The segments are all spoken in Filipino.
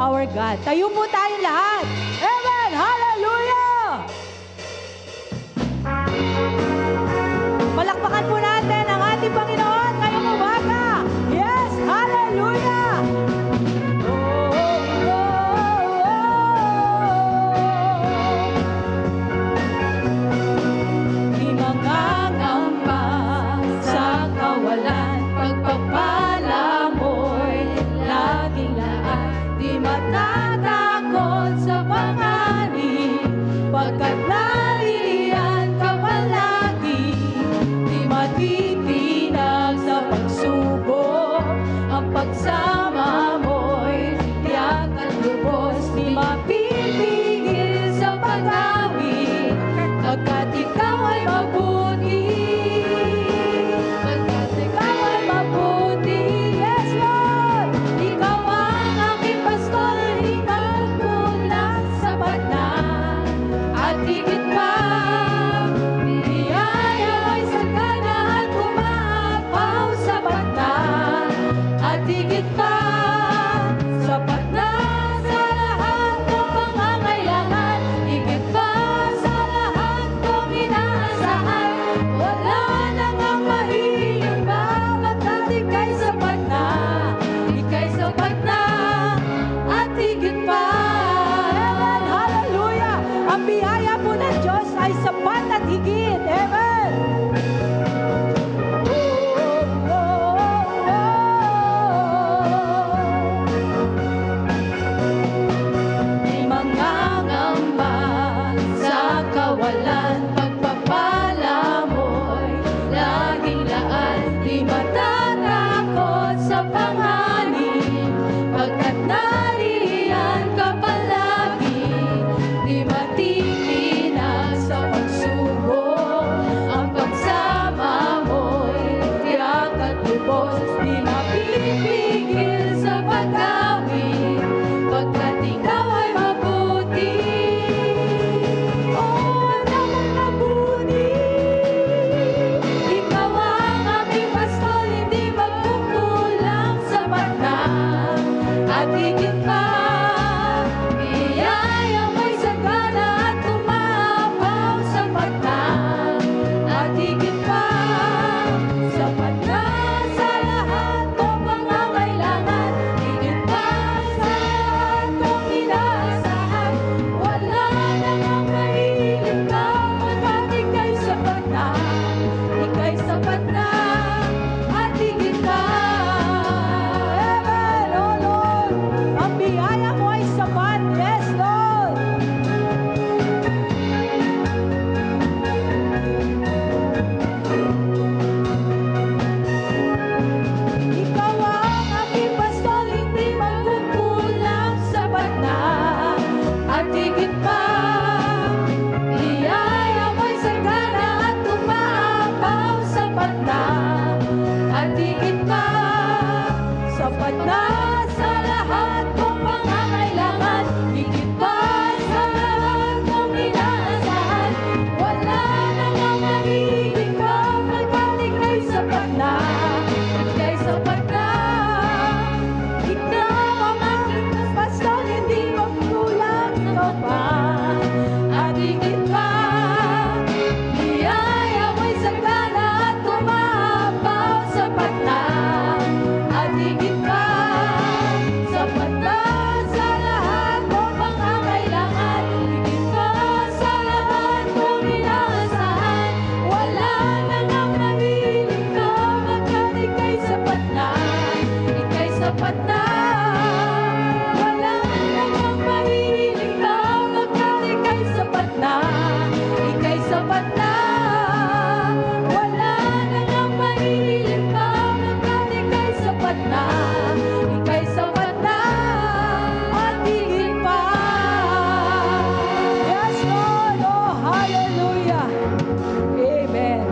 our God. Tayo po tayong lahat. Amen! Hallelujah! Palakpakan po natin ang ating Panginoon ngayong umaga. Yes! Hallelujah! Oh, oh, oh, oh. Di mangangamba sa kawalan, pagpapala mo'y laging laan. Di matatakot sa panganib, pagkat nariyan ka palagi. Di matitinag sa pagsubok, ang pagsama mo'y tiyak at lubos. Di mapipigil sa pag-awit, pagkat ikaw ay mabuti. Pagkat ikaw ay mabuti. Yes, Lord! Ikaw ang aking pastor, ikaw kulang sapat na. At higit pa, biyaya mo'y sagana at umaapaw sapat na. At higit pa, sapat na sa lahat ng pangangailangan. Higit pa sa lahat kong inaasahan. Wala nang ang mahiling pa, pagkat ika'y sapat na. Ika'y sapat na, at higit pa. Amen! Hallelujah! Ang biyaya po ng Diyos ay sapat at higit. Amen! Oh, oh, oh, oh. Di mangangamba sa kawalan, pagpapala mo'y laging laan. Di matatakot sa panganib, pagkat nariyan ka palagi. Di matitinag sa pagsubok, ang pagsama mo'y tiyak at lubos. Di mapipigil sa pag-awit, pagkat ikaw ay mabuti. Oh, naman mabuti. Ikaw ang aking pastor, hindi magkukulang sapat na. At higit pa, biyaya mo'y sagana at umaapaw sapat na. At higit pa, sapat na sa lahat ng pangangailangan. Higit pa sa lahat kong inaasahan. Wala nang ang mahilig ka, pagkat ika'y sapat na. Ika'y sapat na, at higit pa. Amen, oh Lord. Ang biyaya mo ay sapat. Yes, Lord. Ikaw ang aking pastor, hindi magkukulang sapat na. At higit pa, biyaya mo'y sagana at umaapaw sapat na. At higit pa, sapat na sa lahat kong pangangailangan. Higit pa sa lahat kong inaasahan. Wala nang ang mahilig ka, pagkat ika'y sapat na. Ika'y sapat na. Ikaw ang aking pastor, hindi magkulang ikaw pa. At higit pa, biyaya mo'y sagana at umaapaw sapat na. At higit pa, sapat na sa lahat ng pangangailangan. Higit pa sa lahat kong inaasahan. Wala nang ang mahilig ka, pagkat ika'y sapat na. Ika'y sapat na. Wala nang ang mahilig ka, pagkat ika'y sapat na. Ika'y sapat na. Wala nang ang mahilig ka, pagkat ika'y sapat na. Ika'y sapat na, at higit pa. Yes, Lord. Oh, hallelujah. Amen.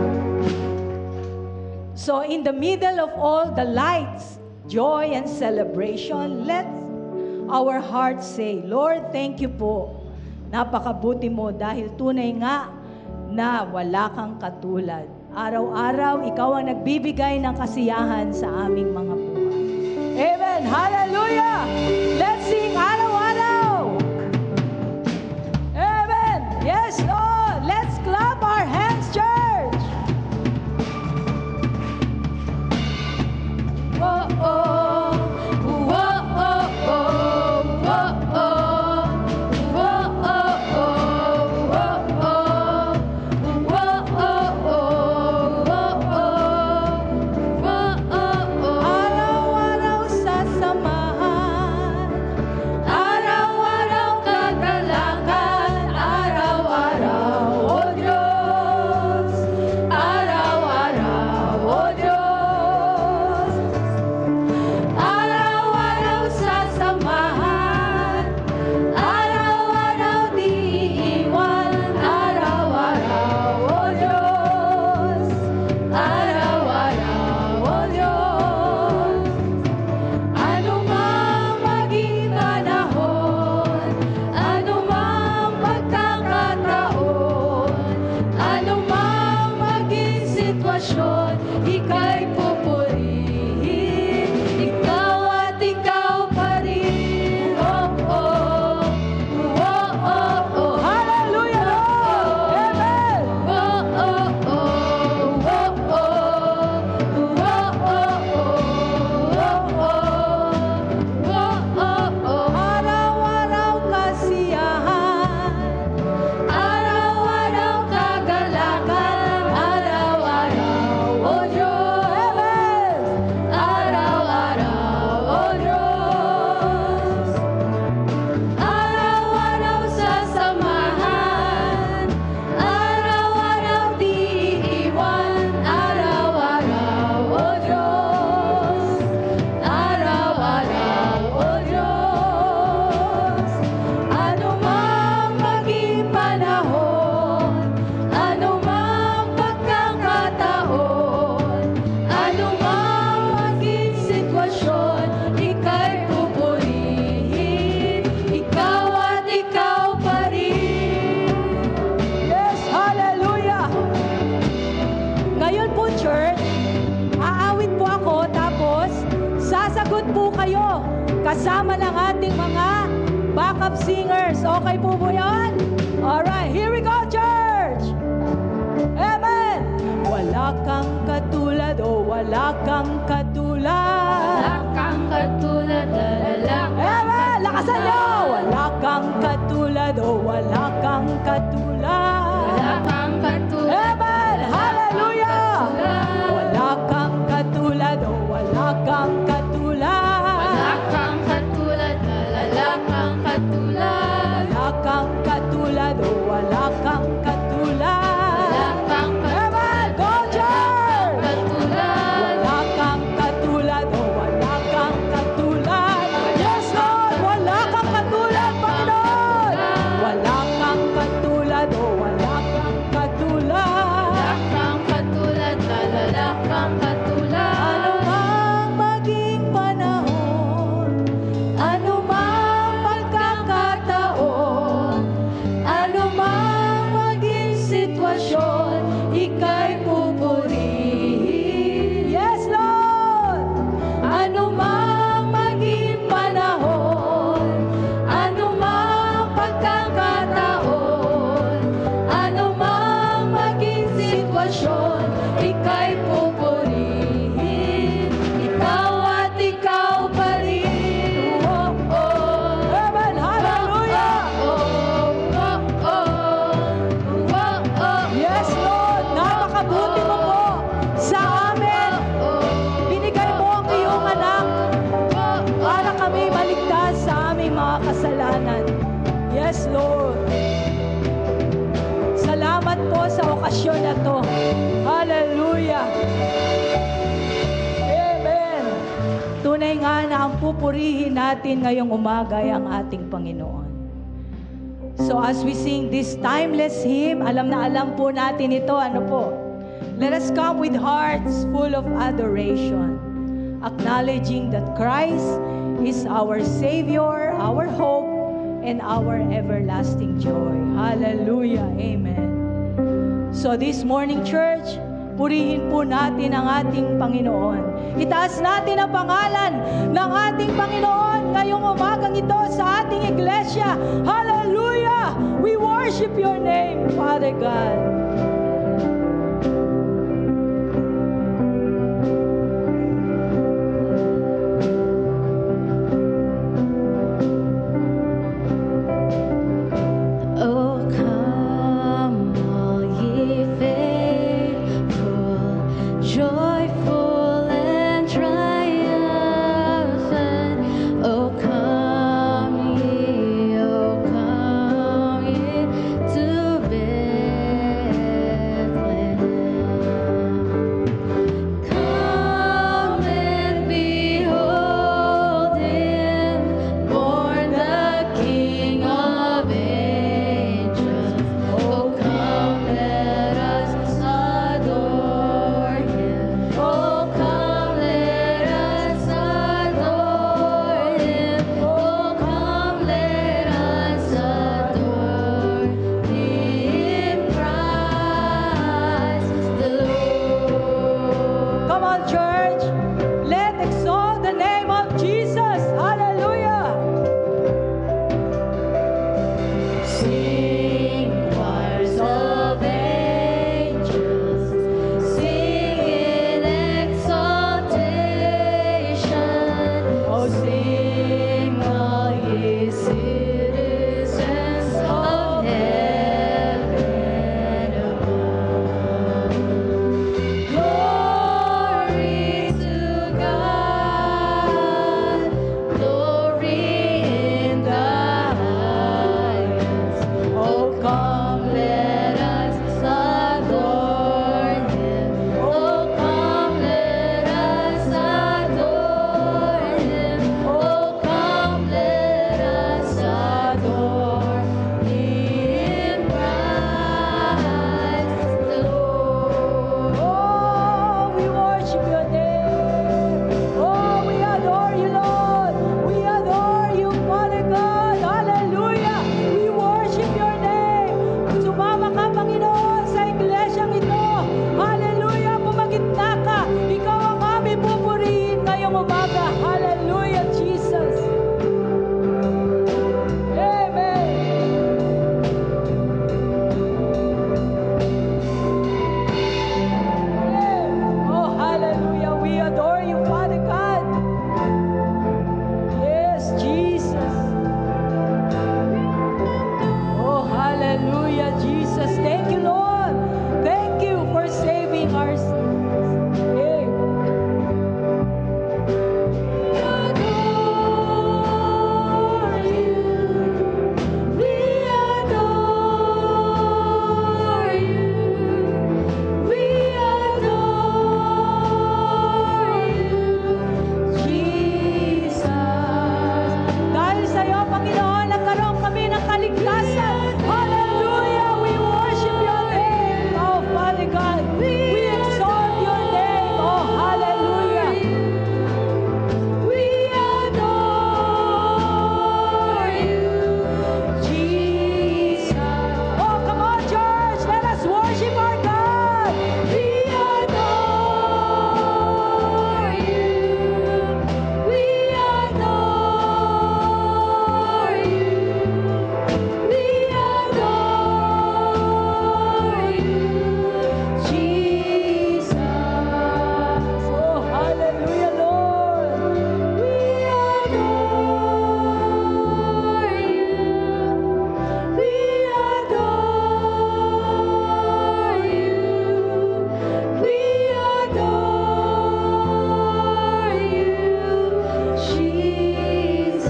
So in the middle of all the lights, joy and celebration, let our hearts say, Lord, thank you po. Napakabuti mo dahil tunay nga na wala kang katulad. Araw-araw, ikaw ang nagbibigay ng kasiyahan sa aming mga buhay. Amen. Hallelujah. Let's sing araw kasama ng ating mga backup singers. Okay po po yan? Alright, here we go, church! Amen! Wala kang katulad, oh wala kang katulad. Wala kang katulad, lalaki. Amen! Lakasan nyo! Wala kang katulad, oh wala kang katulad. Wala kang katulad. Amen! Hallelujah! Wala kang katulad, oh wala kang katulad. Wala kang katulad, wala kang katulad. Wala kang katulad, oh wala kang katulad. Wala kang Amen! Go, church! katulad. Wala kang katulad, oh wala kang katulad. Yes, Lord! Wala kang katulad, Panginoon! Wala kang katulad, oh wala kang katulad. Wala kang katulad, wala kang katulad. Ano mang maging panahon, ano mang pagkakataon, ano mang maging sitwasyon, ika'y pupurihin. Yes, Lord! Ano mang maging panahon, ano mang pagkakataon, ano mang maging sitwasyon, ika'y pupurihin. Ikaw at ikaw pa rin. Oh, oh. Amen. Hallelujah. Yes, Lord. Napakabuti mo po sa amin. Binigay mo ang iyong anak para kami maligtas sa aming mga kasalanan. Yes, Lord. Salamat po sa okasyon na to. Hallelujah. Amen. Tunay nga na ang pupurihin natin ngayong umaga ay ang ating Panginoon. So as we sing this timeless hymn, alam na alam po natin ito, ano po? Let us come with hearts full of adoration, acknowledging that Christ is our Savior, our hope, and our everlasting joy. Hallelujah. Amen. So this morning, church, purihin po natin ang ating Panginoon. Itaas natin ang pangalan ng ating Panginoon ngayong umagang ito sa ating iglesia. Hallelujah! We worship your name, Father God. Oh, come, all ye faithful, joyful and triumphant. Oh, come ye to bear Panginoon, nagkaroon kami ng kaligtasan. Hallelujah! We worship your name, oh Father God. We exalt your name, oh hallelujah. We adore you, Jesus. Oh, come on, church. Let us worship our God. We adore you. We adore you. We adore you, Jesus. Oh, hallelujah, Lord. We adore you. We adore you. We adore you, Jesus.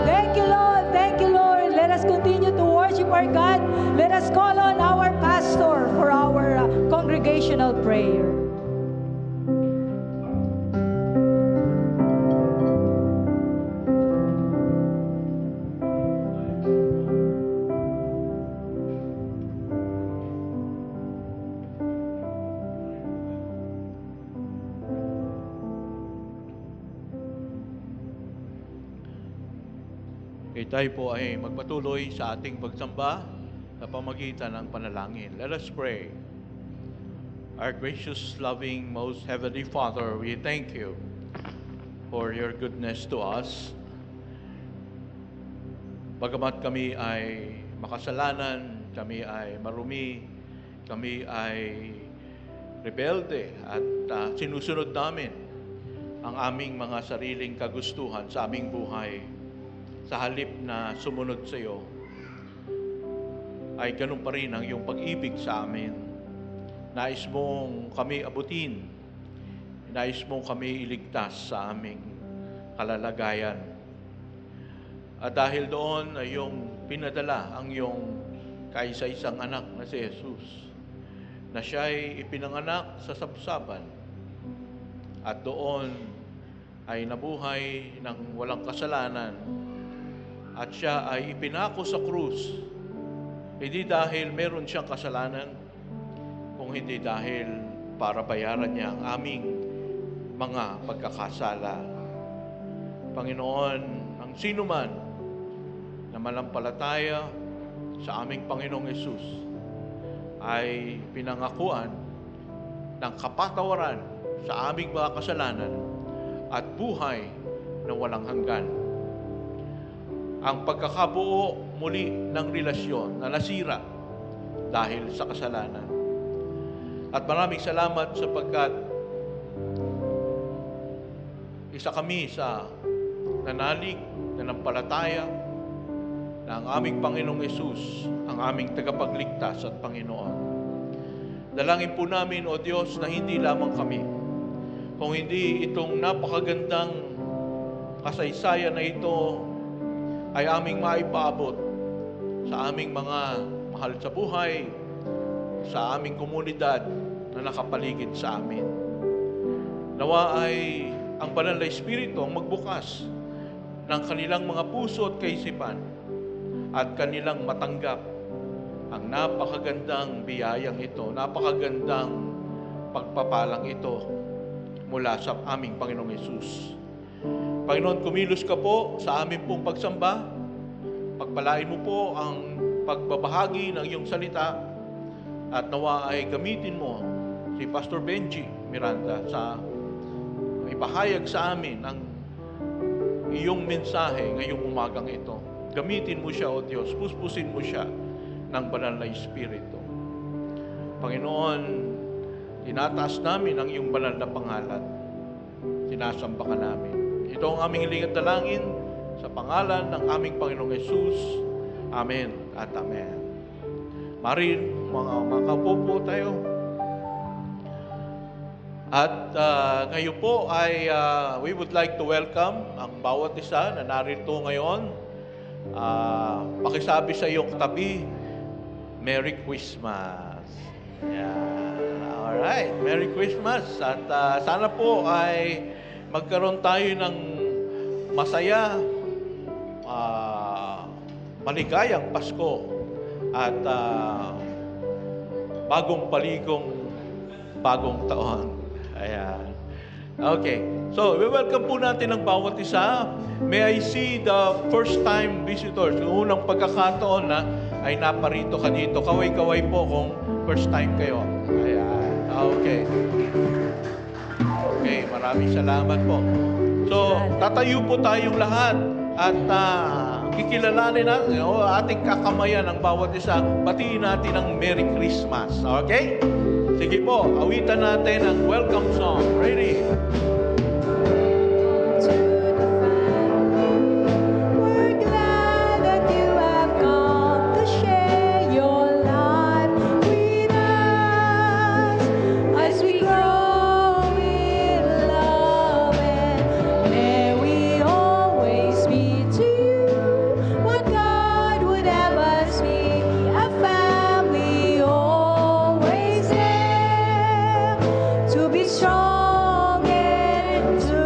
Thank you, Lord. Thank you, Lord. Let us continue to worship our God. Let us call on our pastor for our congregational prayer. Okay, tayo po ay magpatuloy sa ating pagsamba sa pamagitan ng panalangin. Let us pray. Our gracious, loving, most heavenly Father, we thank you for your goodness to us. Bagamat kami ay makasalanan, kami ay marumi, kami ay rebelde at sinusunod namin ang aming mga sariling kagustuhan sa aming buhay. Sa halip na sumunod sa iyo, ay ganun pa rin ang iyong pag-ibig sa amin. Nais mong kami abutin, nais mong kami iligtas sa aming kalalagayan. At dahil doon ay iyong pinadala ang iyong kaisa-isang anak na si Jesus, na siya'y ipinanganak sa sabsaban at doon ay nabuhay ng walang kasalanan. At siya ay ipinako sa krus, hindi dahil meron siyang kasalanan, kung hindi dahil para bayaran niya ang aming mga pagkakasala. Panginoon, ang sino man na malampalataya sa aming Panginoong Yesus ay pinangakuan ng kapatawaran sa aming mga kasalanan at buhay na walang hanggan. Ang pagkakabuo muli ng relasyon na nasira dahil sa kasalanan. At maraming salamat sapagkat isa kami sa nanalig, nanampalataya na ang aming Panginoong Yesus ang aming tagapagligtas at Panginoon. Dalangin po namin, O Diyos, na hindi lamang kami, kung hindi itong napakagandang kasaysayan na ito ay aming maipaabot sa aming mga mahal sa buhay, sa aming komunidad na nakapaligid sa amin. Nawa ay ang Banal na Espiritu ang magbukas ng kanilang mga puso at kaisipan at kanilang matanggap ang napakagandang biyayang ito, napakagandang pagpapalang ito mula sa aming Panginoong Yesus. Panginoon, kumilos ka po sa aming pong pagsamba. Pagpalain mo po ang pagbabahagi ng iyong salita at nawa ay gamitin mo si Pastor Benji Miranda sa ipahayag sa amin ang iyong mensahe ngayong umagang ito. Gamitin mo siya, O Diyos. Puspusin mo siya ng Banal na Espiritu. Panginoon, tinataas namin ang iyong banal na pangalan. Sinasamba ka namin. Ito ang aming hiling at dalangin sa pangalan ng aming Panginoong Yesus. Amen at Amen. Marin, makaupo po tayo. At ngayon po ay we would like to welcome ang bawat isa na narito ngayon. Pakisabi sa iyong tabi, Merry Christmas. Yeah. Alright, Merry Christmas. At sana po ay magkaroon tayo ng masaya, maligayang Pasko at bagong paligong bagong taon. Ayan. Okay. So, welcome po natin ang bawat isa. May I see the first time visitors, yung unang pagkakataon na ay naparito ka dito. Kaway-kaway po kung first time kayo. Ayan. Okay. Okay, maraming salamat po. So, tatayo po tayong lahat at kikilalanin natin ating kakamayan ng bawat isa. Batiin natin ang Merry Christmas. Okay? Sige po, awitan natin ang welcome song. Ready? To the family, we're glad that you have come to share your life with us as we grow in love, and may we always be to you what God would have us be, a family always there to be strong and to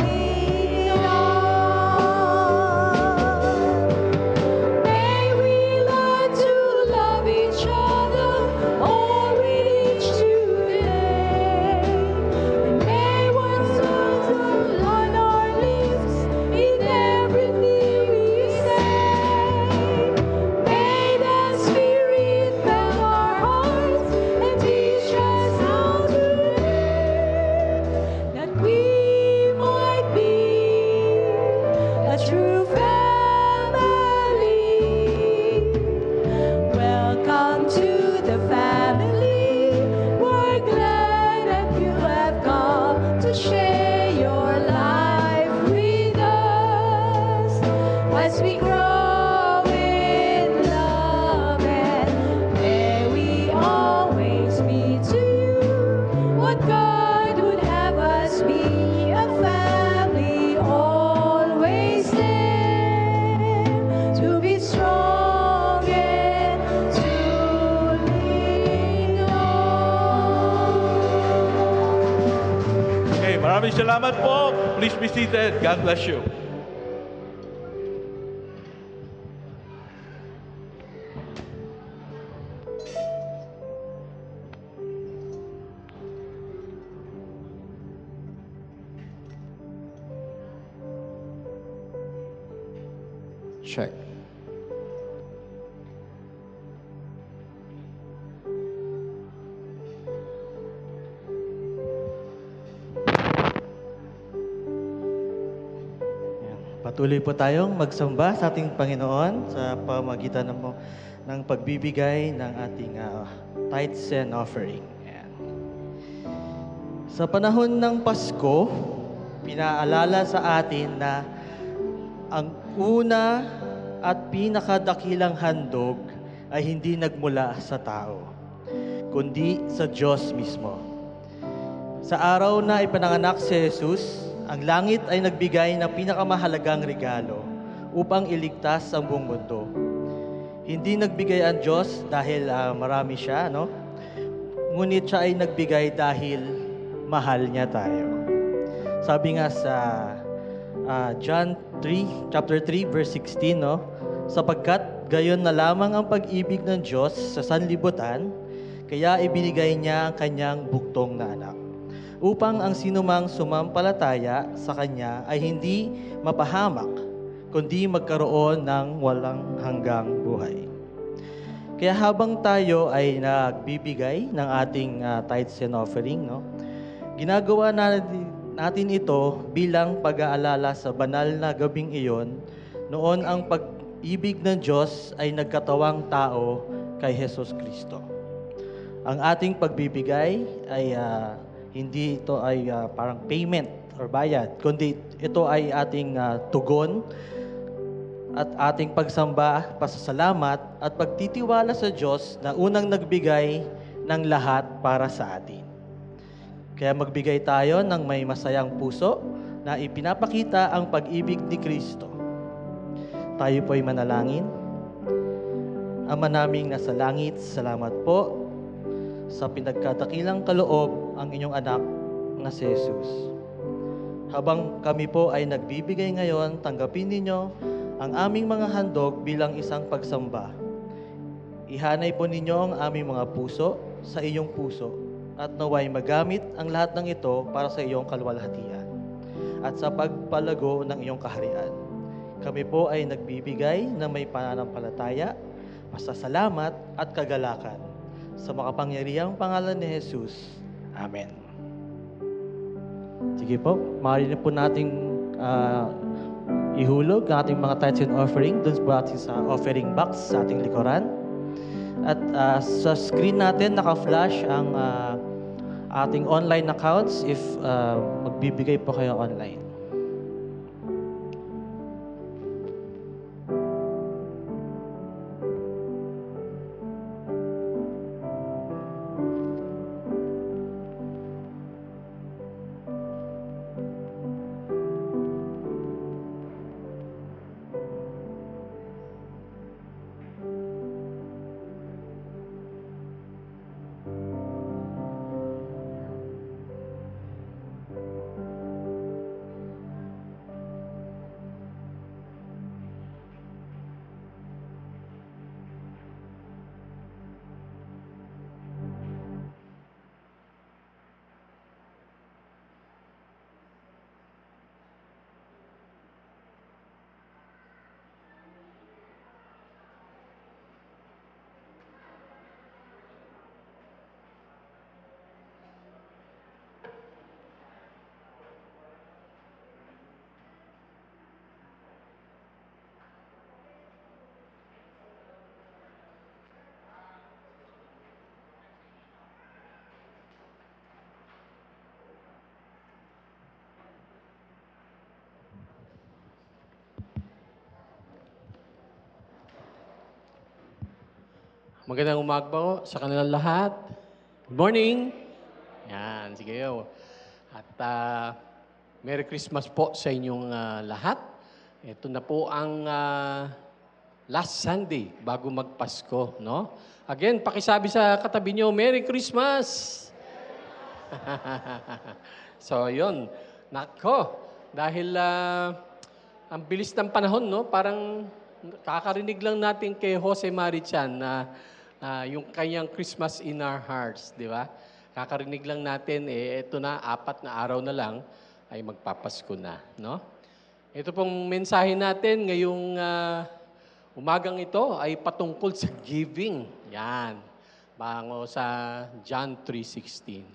lean on. May we learn to love each other all with each today, and may words settle on our lips in everything we say. May the Spirit fill our hearts and teach us how to live, that we might be a true family. Welcome to the family. We're glad that you have come to share your life with us as we grow in love, and may we always be to you what God would have us be, a family always there to be strong and to lean on. Okay, maraming salamat po. Please be seated. God bless you. Check. Ayan. Patuloy po tayong magsamba sa ating Panginoon sa pamagitan ng pagbibigay ng ating tithes and offering. Ayan. Sa panahon ng Pasko, pinaalala sa atin na ang una at pinakadakilang handog ay hindi nagmula sa tao, kundi sa Diyos mismo. Sa araw na ipinanganak si Jesus, ang langit ay nagbigay ng pinakamahalagang regalo upang iligtas ang buong mundo. Hindi nagbigay ang Diyos dahil marami siya, no? Ngunit siya ay nagbigay dahil mahal niya tayo. Sabi nga sa John 3, chapter 3, verse 16, no? Sapagkat gayon na lamang ang pag-ibig ng Diyos sa sanlibutan, kaya ibinigay niya ang kanyang buktong na anak, upang ang sinumang sumampalataya sa kanya ay hindi mapahamak, kundi magkaroon ng walang hanggang buhay. Kaya habang tayo ay nagbibigay ng ating tithes and offering, no? Ginagawa natin ito bilang pag-aalala sa banal na gabing iyon, noon ang pag-ibig ng Diyos ay nagkatawang tao kay Jesus Kristo. Ang ating pagbibigay ay hindi ito ay parang payment or bayad, kundi ito ay ating tugon at ating pagsamba, pasasalamat at pagtitiwala sa Diyos na unang nagbigay ng lahat para sa atin. Kaya magbigay tayo ng may masayang puso na ipinapakita ang pag-ibig ni Kristo. Tayo po'y manalangin. Ama naming nasa langit, salamat po sa pinagkadakilang kaloob ang inyong anak na si Jesus. Habang kami po ay nagbibigay ngayon, tanggapin ninyo ang aming mga handog bilang isang pagsamba. Ihanay po ninyo ang aming mga puso sa iyong puso at naway magamit ang lahat ng ito para sa iyong kalwalhatian at sa pagpalago ng iyong kaharian. Kami po ay nagbibigay na may pananampalataya, pasasalamat at kagalakan sa makapangyarihang pangalan ni Jesus. Amen. Sige po, maaari na po nating ihulog ang ating mga tithes and offering dun po ating sa offering box sa ating likuran. At sa screen natin naka-flash ang ating online accounts if magbibigay po kayo online. Magandang umaga po sa kanilang lahat. Good morning! Yan, sige yo. At Merry Christmas po sa inyong lahat. Ito na po ang last Sunday bago magpasko, no? Again, pakisabi sa katabi nyo, Merry Christmas! So, yun. Nako, dahil ang bilis ng panahon, no? Parang kakarinig lang natin kay Jose Marichan na yung kanyang Christmas in our hearts, di ba? Kakarinig lang natin, ito na, 4 na araw na lang, ay magpapasko na, no? Ito pong mensahe natin ngayong umagang ito ay patungkol sa giving. Yan. Bango sa John 3:16.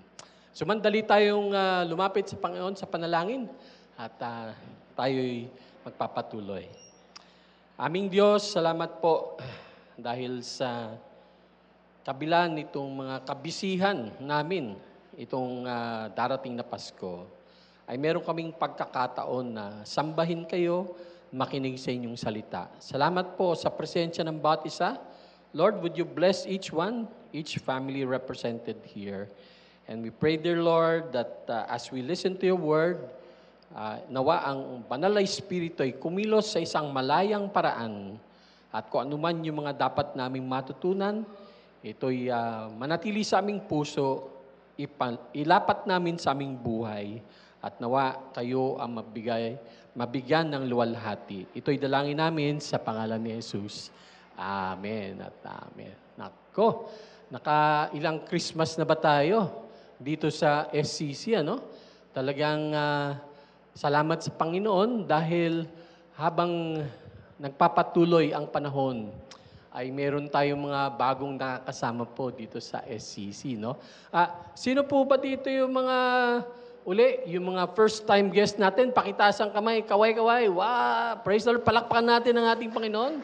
So, mandali tayong lumapit sa Panginoon sa panalangin at tayo'y magpapatuloy. Aming Diyos, salamat po dahil sa kabila nitong mga kabisihan namin itong darating na Pasko, ay meron kaming pagkakataon na sambahin kayo, makinig sa inyong salita. Salamat po sa presensya ng bawat isa. Lord, would you bless each one, each family represented here. And we pray, dear Lord, that as we listen to your word, nawa ang banal na Espiritu ay kumilos sa isang malayang paraan at kung anuman yung mga dapat naming matutunan, ito'y manatili sa aming puso, ilapat namin sa aming buhay at nawa kayo ang mabigyan ng luwalhati. Ito'y dalangin namin sa pangalan ni Jesus. Amen at amen. Nako, nakailang Christmas na ba tayo dito sa SCC, ano? Talagang salamat sa Panginoon dahil habang nagpapatuloy ang panahon, ay meron tayong mga bagong nakakasama po dito sa SCC, no? Sino po ba dito yung mga yung mga first-time guest natin? Pakitaas ang kamay, kaway-kaway. Wow! Praise the Lord, palakpakan natin ang ating Panginoon.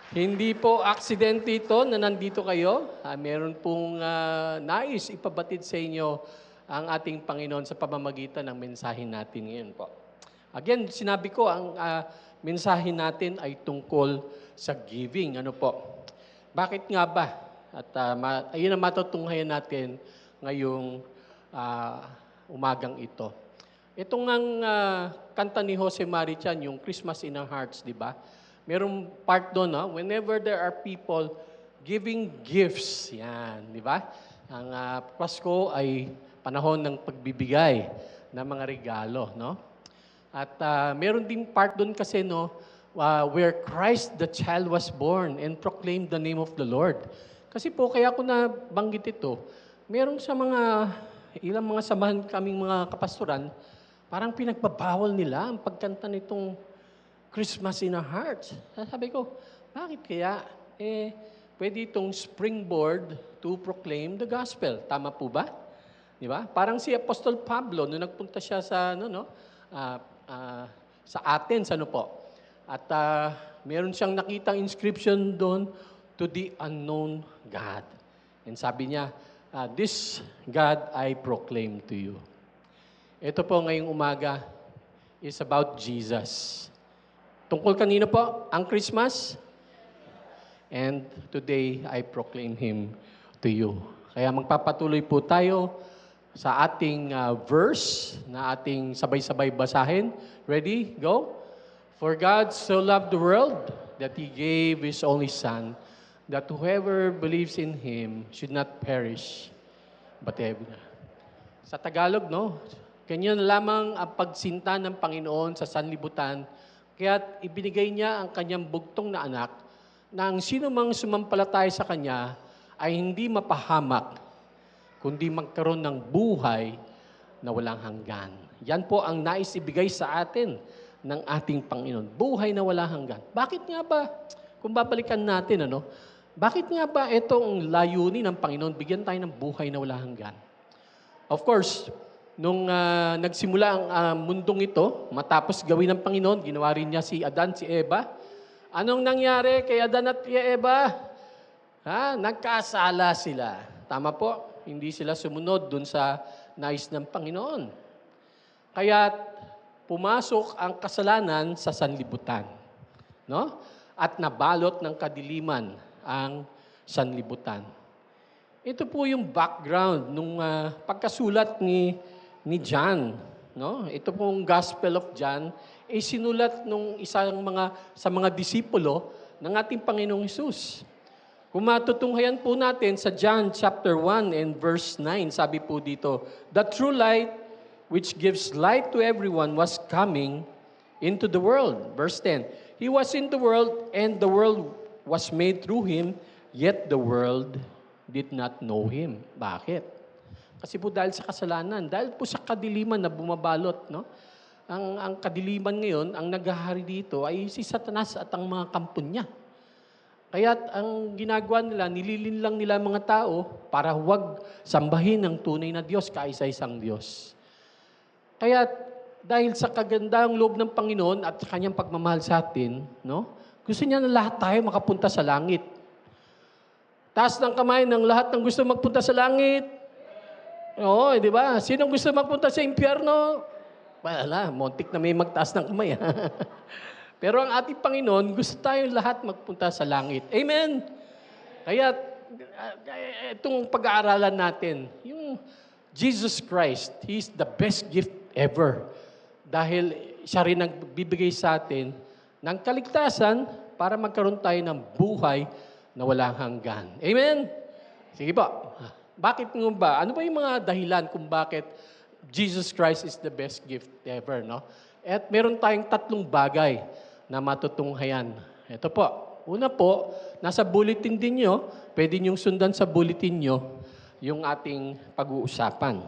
Hindi po aksidente ito na nandito kayo. Meron pong nais ipabatid sa inyo ang ating Panginoon sa pamamagitan ng mensahe natin ngayon po. Again, sinabi ko, ang mensahe natin ay tungkol sa giving. Ano po? Bakit nga ba? At ayun ang matutunghayan natin ngayong umagang ito. Itong ang kanta ni Jose Marichan, yung Christmas in our Hearts, di ba? Merong part doon, whenever there are people giving gifts, yan, di ba? Ang Pasko ay panahon ng pagbibigay ng mga regalo, no? At meron ding part doon kasi, no, where Christ the child was born and proclaimed the name of the Lord. Kasi po, kaya ko nabanggit ito, meron sa ilang mga samahan kaming mga kapastoran, parang pinagbabawal nila ang pagkanta nitong Christmas in our hearts. Sabi ko, bakit kaya? Pwede itong springboard to proclaim the gospel. Tama po ba? Di ba? Parang si Apostol Pablo, nung nagpunta siya sa, sa Athens, At meron siyang nakitang inscription doon, to the unknown God. And sabi niya, this God I proclaim to you. Ito po ngayong umaga is about Jesus. Tungkol kanino po ang Christmas? And today I proclaim Him to you. Kaya magpapatuloy po tayo sa ating verse na ating sabay-sabay basahin. Ready? Go? For God so loved the world that He gave His only Son, that whoever believes in Him should not perish, but have. Sa Tagalog, no? Ganyan lamang ang pagsinta ng Panginoon sa sanlibutan, kaya't ibinigay niya ang kanyang bugtong na anak, na ang sino mang sumampalataya sa Kanya ay hindi mapahamak, kundi magkaroon ng buhay na walang hanggan. Yan po ang nais ibigay sa atin ng ating Panginoon. Buhay na walang hanggan. Bakit nga ba, kung babalikan natin, bakit nga ba itong layunin ng Panginoon, bigyan tayo ng buhay na walang hanggan? Of course, nung nagsimula ang mundong ito, matapos gawin ng Panginoon, ginawa rin niya si Adan, si Eva. Anong nangyari kay Adan at kay Eva? Nagkasala sila. Tama po, hindi sila sumunod dun sa nais ng Panginoon. Kaya pumasok ang kasalanan sa sanlibutan. No? At nabalot ng kadiliman ang sanlibutan. Ito po yung background nung pagkasulat ni John. No? Ito pong Gospel of John ay sinulat nung sa mga disipulo ng ating Panginoong Hesus. Kung matutunghayan po natin sa John chapter 1 and verse 9, sabi po dito, the true light which gives light to everyone was coming into the world. Verse 10, He was in the world and the world was made through Him, yet the world did not know Him. Bakit? Kasi po dahil sa kasalanan, dahil po sa kadiliman na bumabalot, no? Ang kadiliman ngayon, ang naghahari dito ay si Satanas at ang mga kampo niya. Kaya ang ginagawa nila, nililinlang nila ang mga tao para huwag sambahin ang tunay na Diyos kaisa-isang Diyos. Kaya dahil sa kagandang loob ng Panginoon at sa Kanyang pagmamahal sa atin, no? Gusto niya na lahat tayo makapunta sa langit. Taas ng kamay ng lahat ng gusto magpunta sa langit. Oo, di ba? Sino gusto magpunta sa impyerno? Wala, montik na may magtaas ng kamay. Pero ang ating Panginoon, gusto tayong lahat magpunta sa langit. Amen? Kaya, itong pag-aaralan natin, yung Jesus Christ, He is the best gift ever. Dahil siya rin nagbibigay sa atin ng kaligtasan para magkaroon tayo ng buhay na walang hanggan. Amen? Sige po. Bakit nga ba? Ano ba yung mga dahilan kung bakit Jesus Christ is the best gift ever, no? At meron tayong 3 bagay na matutunghayan. Ito po. Una po, nasa bulletin din nyo, pwede nyong sundan sa bulletin nyo yung ating pag-uusapan.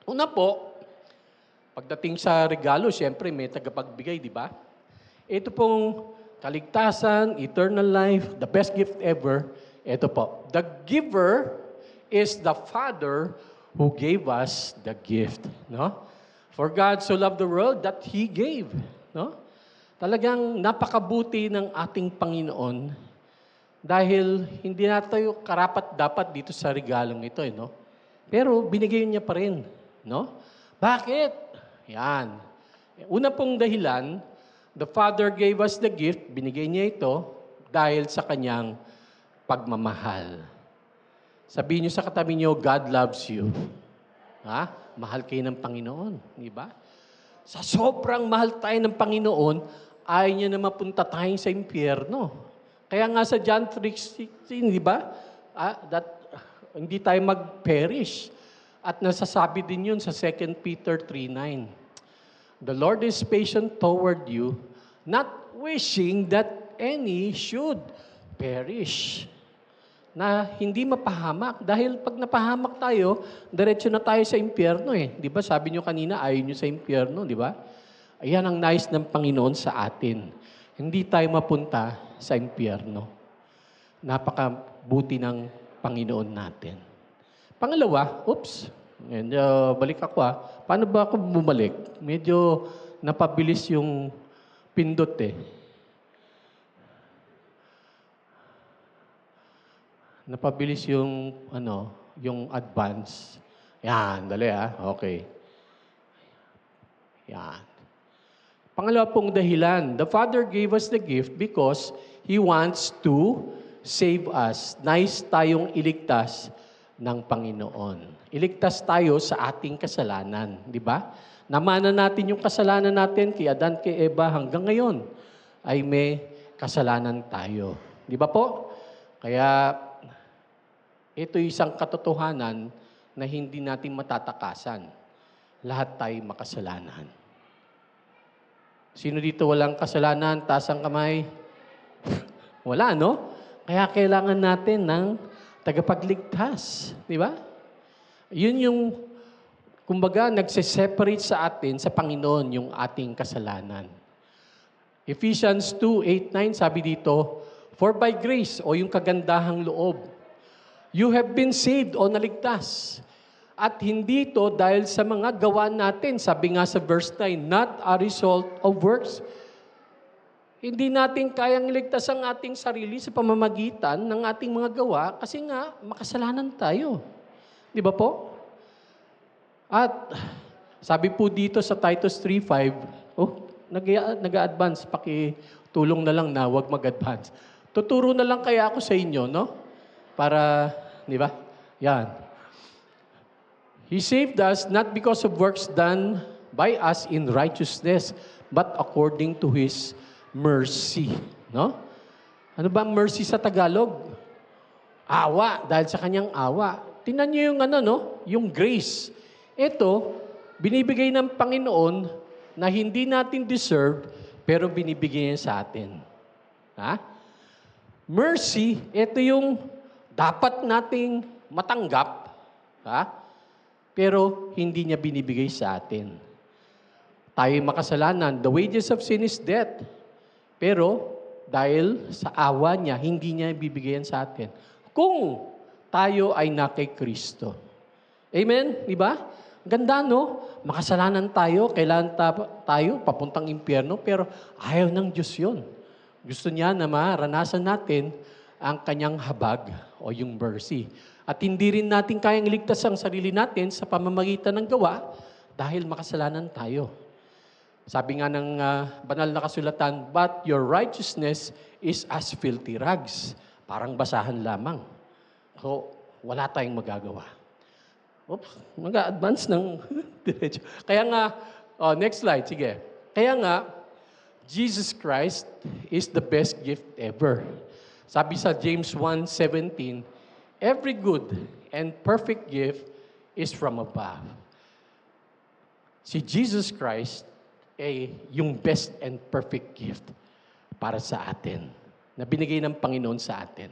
Una po, pagdating sa regalo, siyempre may tagapagbigay, di ba? Ito pong kaligtasan, eternal life, the best gift ever. Ito po. The giver is the Father who gave us the gift. No? For God so loved the world that He gave. No? Talagang napakabuti ng ating Panginoon dahil hindi na tayo karapat-dapat dito sa regalong ito. No? Pero binigay niya pa rin. No? Bakit? Yan. Una pong dahilan, the Father gave us the gift, binigay niya ito dahil sa Kanyang pagmamahal. Sabihin niyo sa katabi niyo, God loves you. Ha? Mahal kayo ng Panginoon. Di ba? Sa sobrang mahal tayo ng Panginoon, ayaw niya na mapunta tayo sa impyerno. Kaya nga sa John 3:16, di ba? Hindi tayo mag-perish. At nasasabi din yun sa 2 Peter 3:9. The Lord is patient toward you, not wishing that any should perish. Na hindi mapahamak. Dahil pag napahamak tayo, diretso na tayo sa impyerno eh. Di ba? Sabi nyo kanina, ayaw nyo sa impyerno, di ba? Ayan ang nais ng Panginoon sa atin. Hindi tayo mapunta sa impyerno. Napakabuti ng Panginoon natin. Pangalawa, balik ako Paano ba ako bumalik? Medyo napabilis yung pindot eh. Napabilis yung, yung advance. Yan, dali Okay. Yan. Pangalawa pong dahilan, the Father gave us the gift because He wants to save us. Nais tayong iligtas ng Panginoon. Iligtas tayo sa ating kasalanan, di ba? Namana natin yung kasalanan natin kay Adan, kay Eva, hanggang ngayon ay may kasalanan tayo. Di ba po? Kaya ito isang katotohanan na hindi natin matatakasan. Lahat tayo makasalanan. Sino dito walang kasalanan? Taas ang kamay. Wala, no? Kaya kailangan natin ng tagapagligtas. Di ba? Yun yung, kumbaga, nagse-separate sa atin, sa Panginoon, yung ating kasalanan. Ephesians 2:8-9, sabi dito, for by grace, o yung kagandahang loob, you have been saved o naligtas. At hindi ito dahil sa mga gawa natin. Sabi nga sa verse 9, not a result of works. Hindi natin kayang iligtas ang ating sarili sa pamamagitan ng ating mga gawa kasi nga makasalanan tayo. Di ba po? At sabi po dito sa Titus 3:5, nag-a-advance, pakitulong na lang na huwag mag-advance. Tuturo na lang kaya ako sa inyo, no? Para, di ba? Yan. He saved us not because of works done by us in righteousness, but according to His mercy. No? Ano ba mercy sa Tagalog? Awa, dahil sa kanyang awa. Tingnan niyo yung yung grace. Ito, binibigay ng Panginoon na hindi natin deserve, pero binibigay niya sa atin. Ha? Mercy, ito yung dapat nating matanggap, pero hindi niya binibigay sa atin. Tayo makasalanan. The wages of sin is death. Pero dahil sa awa niya, hindi niya ibibigay sa atin. Kung tayo ay na kay Kristo. Amen? Di ba? Ganda, no? Makasalanan tayo, kailangan tayo papuntang impyerno, pero ayaw ng Diyos yun. Gusto niya na maranasan natin ang kanyang habag o yung mercy. At hindi rin natin kayang iligtas ang sarili natin sa pamamagitan ng gawa dahil makasalanan tayo. Sabi nga ng banal na kasulatan, but your righteousness is as filthy rags. Parang basahan lamang. So, wala tayong magagawa. Oops, mag-advance ng diretso. Kaya nga, next slide, sige. Kaya nga, Jesus Christ is the best gift ever. Sabi sa James 1:17, every good and perfect gift is from above. Si Jesus Christ ay yung best and perfect gift para sa atin, na binigay ng Panginoon sa atin.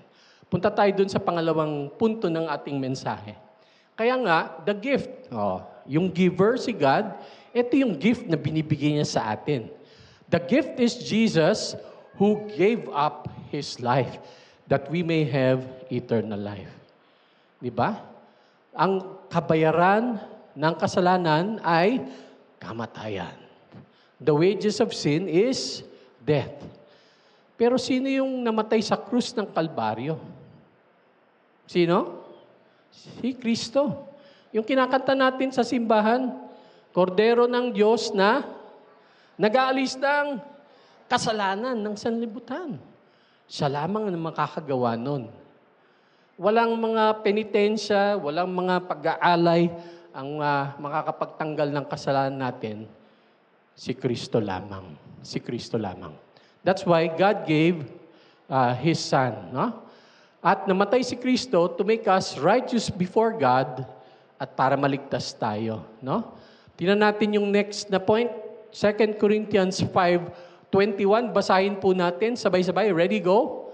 Punta tayo dun sa pangalawang punto ng ating mensahe. Kaya nga, the gift, yung giver, si God, ito yung gift na binibigay niya sa atin. The gift is Jesus who gave up His life that we may have eternal life. Di ba? Ang kabayaran ng kasalanan ay kamatayan. The wages of sin is death. Pero sino yung namatay sa krus ng Kalbaryo? Sino? Si Kristo. Yung kinakanta natin sa simbahan, Kordero ng Diyos na nag-aalis ng kasalanan ng sanlibutan. Siya lamang ang makakagawa nun. Walang mga penitensya, walang mga pag-aalay ang makakapagtanggal ng kasalanan natin. Si Kristo lamang. Si Kristo lamang. That's why God gave His Son. No? At namatay si Kristo to make us righteous before God at para maligtas tayo. No? Tingnan natin yung next na point. 2 Corinthians 5:21. Basahin po natin, sabay-sabay. Ready, go?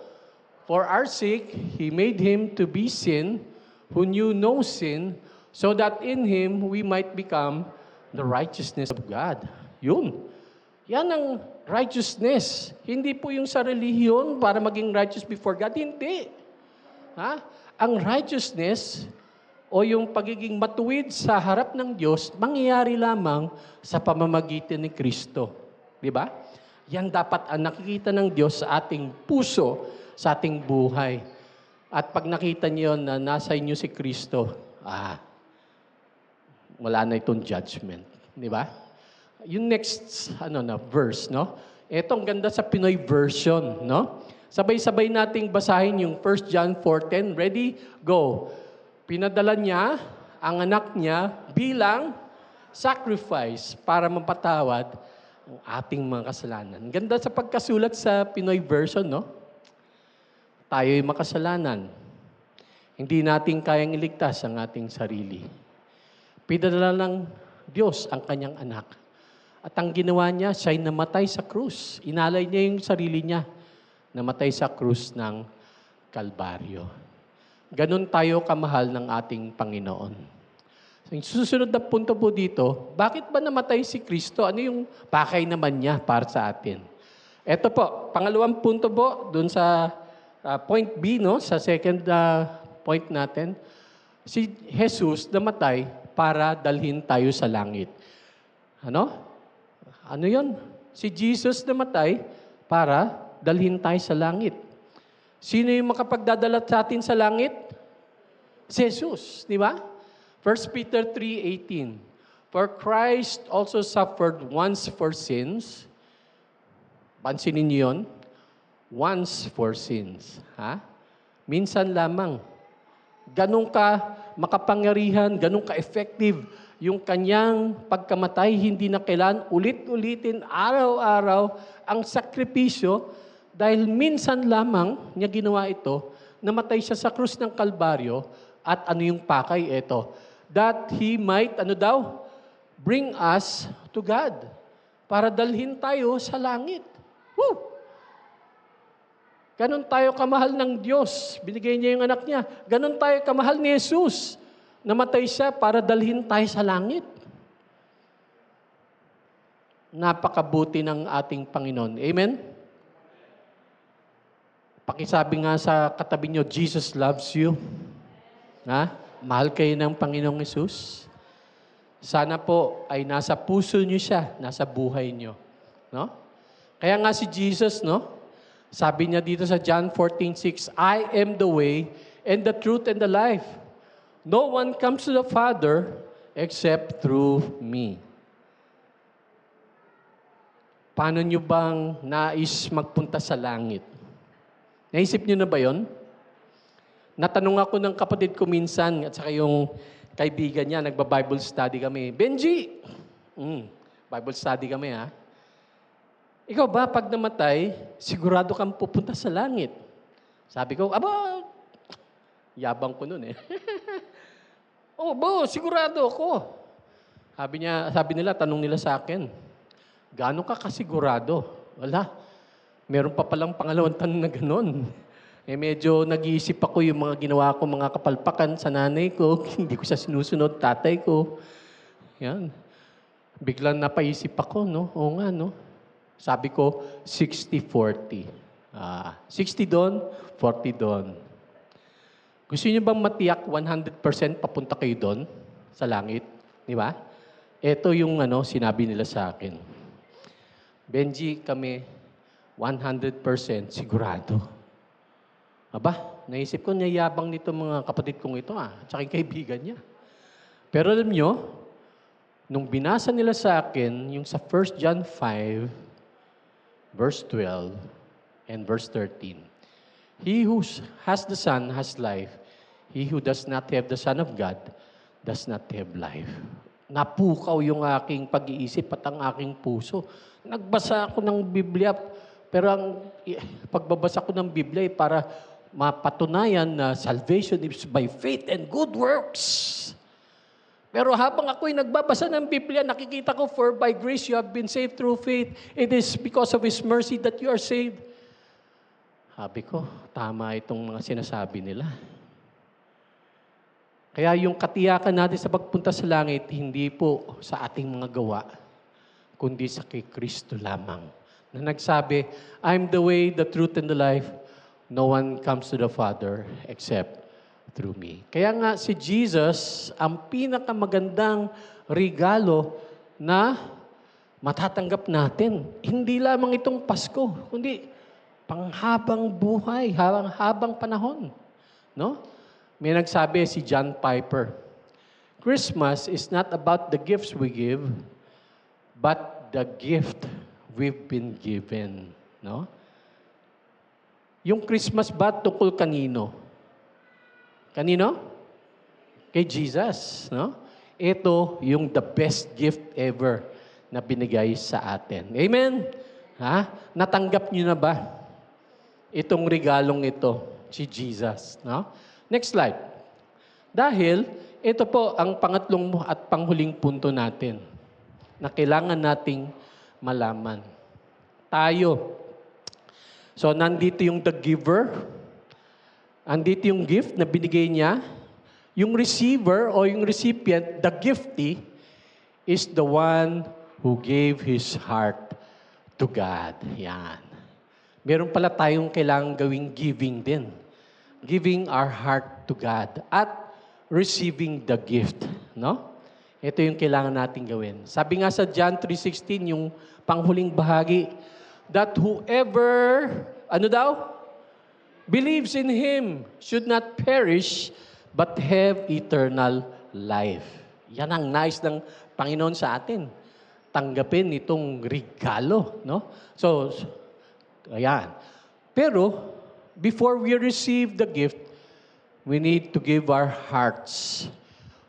For our sake, He made Him to be sin, who knew no sin, so that in Him we might become the righteousness of God. Yun. Yan ang righteousness. Hindi po yung sa relihiyon para maging righteous before God. Hindi. Ha? Ang righteousness o yung pagiging matuwid sa harap ng Diyos, mangyayari lamang sa pamamagitan ni Kristo. Di ba? Yan dapat ang nakikita ng Diyos sa ating puso, sa ating buhay. At pag nakita niyo na nasa inyo si Kristo, wala na itong judgment. Di ba? Yung next verse, no? Ito ang ganda sa Pinoy version, no? Sabay-sabay nating basahin yung 1 John 4:10. Ready? Go. Pinadala niya ang anak niya bilang sacrifice para mapatawad ang ating mga kasalanan. Ganda sa pagkasulat sa Pinoy version, no? Tayo'y makasalanan. Hindi natin kayang iligtas ang ating sarili. Pinadala ng Diyos ang kanyang anak. At ang ginawa niya, siya'y namatay sa krus. Inalay niya yung sarili niya. Namatay sa krus ng Kalbaryo. Ganon tayo kamahal ng ating Panginoon. So, yung susunod na punto po dito, bakit ba namatay si Kristo? Ano yung pakay naman niya para sa atin? Ito po, pangalawang punto po, dun sa point B, no? Sa second point natin, si Jesus namatay para dalhin tayo sa langit. Ano? Ano yun? Si Jesus namatay para dalhin tayo sa langit. Sino yung makapagdadala sa atin sa langit? Si Jesus, di ba? 1 Peter 3:18. For Christ also suffered once for sins. Pansinin niyo yun? Once for sins. Ha? Minsan lamang. Ganun ka makapangyarihan, ganun ka effective yung kanyang pagkamatay, hindi na kailangan ulit-ulitin araw-araw ang sakripisyo dahil minsan lamang niya ginawa ito, namatay siya sa krus ng Kalbaryo at ano yung pakay ito? That He might, bring us to God para dalhin tayo sa langit. Woo! Ganon tayo kamahal ng Diyos. Binigay niya yung anak niya. Ganon tayo kamahal ni Jesus. Namatay siya para dalhin tayo sa langit. Napakabuti ng ating Panginoon. Amen? Pakisabi nga sa katabi niyo, Jesus loves you. Ha? Mahal kayo ng Panginoong Jesus. Sana po ay nasa puso niyo siya, nasa buhay niyo. No? Kaya nga si Jesus, no? Sabi niya dito sa John 14:6, I am the way and the truth and the life. No one comes to the Father except through me. Paano niyo bang nais magpunta sa langit? Naisip niyo na ba yon? Natanong ako ng kapatid ko minsan at saka yung kaibigan niya, nagba-Bible study kami. Benji! Bible study kami, ha? Ikaw ba, pag namatay, sigurado kang pupunta sa langit? Sabi ko, yabang ko nun eh. Sigurado ako. Sabi nila, tanong nila sa akin, gaano ka kasigurado? Wala. Meron pa palang pangalawang tanong na gano'n. Medyo nag-iisip ako yung mga ginawa ko, mga kapalpakan sa nanay ko. Hindi ko siya sinusunod, tatay ko. Yan. Biglang napaisip ako, no? Oo nga, no? Sabi ko, 60-40. 60 doon, 40 doon. Gusto niyo bang matiyak 100% papunta kayo doon sa langit? Di ba? Ito yung sinabi nila sa akin. Benji, kami 100% sigurado. Naisip ko, niyayabang nito mga kapatid kong ito, at saka yung kaibigan niya. Pero alam nyo, nung binasa nila sa akin, yung sa 1 John 5, verse 12 and verse 13. He who has the Son has life. He who does not have the Son of God does not have life. Napukaw yung aking pag-iisip at ang aking puso. Nagbasa ako ng Biblia, pero ang pagbabasa ko ng Biblia ay para mapatunayan na salvation is by faith and good works. Pero habang ako'y nagbabasa ng Biblia, nakikita ko, for by grace you have been saved through faith. It is because of His mercy that you are saved. Sabi ko, tama itong mga sinasabi nila. Kaya yung katiyakan natin sa pagpunta sa langit, hindi po sa ating mga gawa, kundi sa kay Kristo lamang. Na nagsabi, I'm the way, the truth, and the life. No one comes to the Father except through me. Kaya nga si Jesus, ang pinakamagandang regalo na matatanggap natin. Hindi lamang itong Pasko, kundi panghabang buhay, habang panahon. No? May nagsabi si John Piper, Christmas is not about the gifts we give, but the gift we've been given. No? Yung Christmas ba tungkol kanino? Kanino? Kay Jesus. No? Ito yung the best gift ever na binigay sa atin. Amen? Ha? Natanggap niyo na ba itong regalong ito, si Jesus? No? Next slide. Dahil ito po ang pangatlong at panghuling punto natin na kailangan nating malaman. Tayo. So, nandito yung the giver. Andito yung gift na binigay niya. Yung receiver o yung recipient, the giftee, is the one who gave his heart to God. Yan. Meron pala tayong kailangang gawing giving din. Giving our heart to God at receiving the gift. No? Ito yung kailangan natin gawin. Sabi nga sa John 3:16, yung panghuling bahagi, that whoever, ano daw? Believes in Him should not perish but have eternal life. Yan ang nais ng Panginoon sa atin. Tanggapin itong regalo. No? So, ayan. Pero, before we receive the gift, we need to give our hearts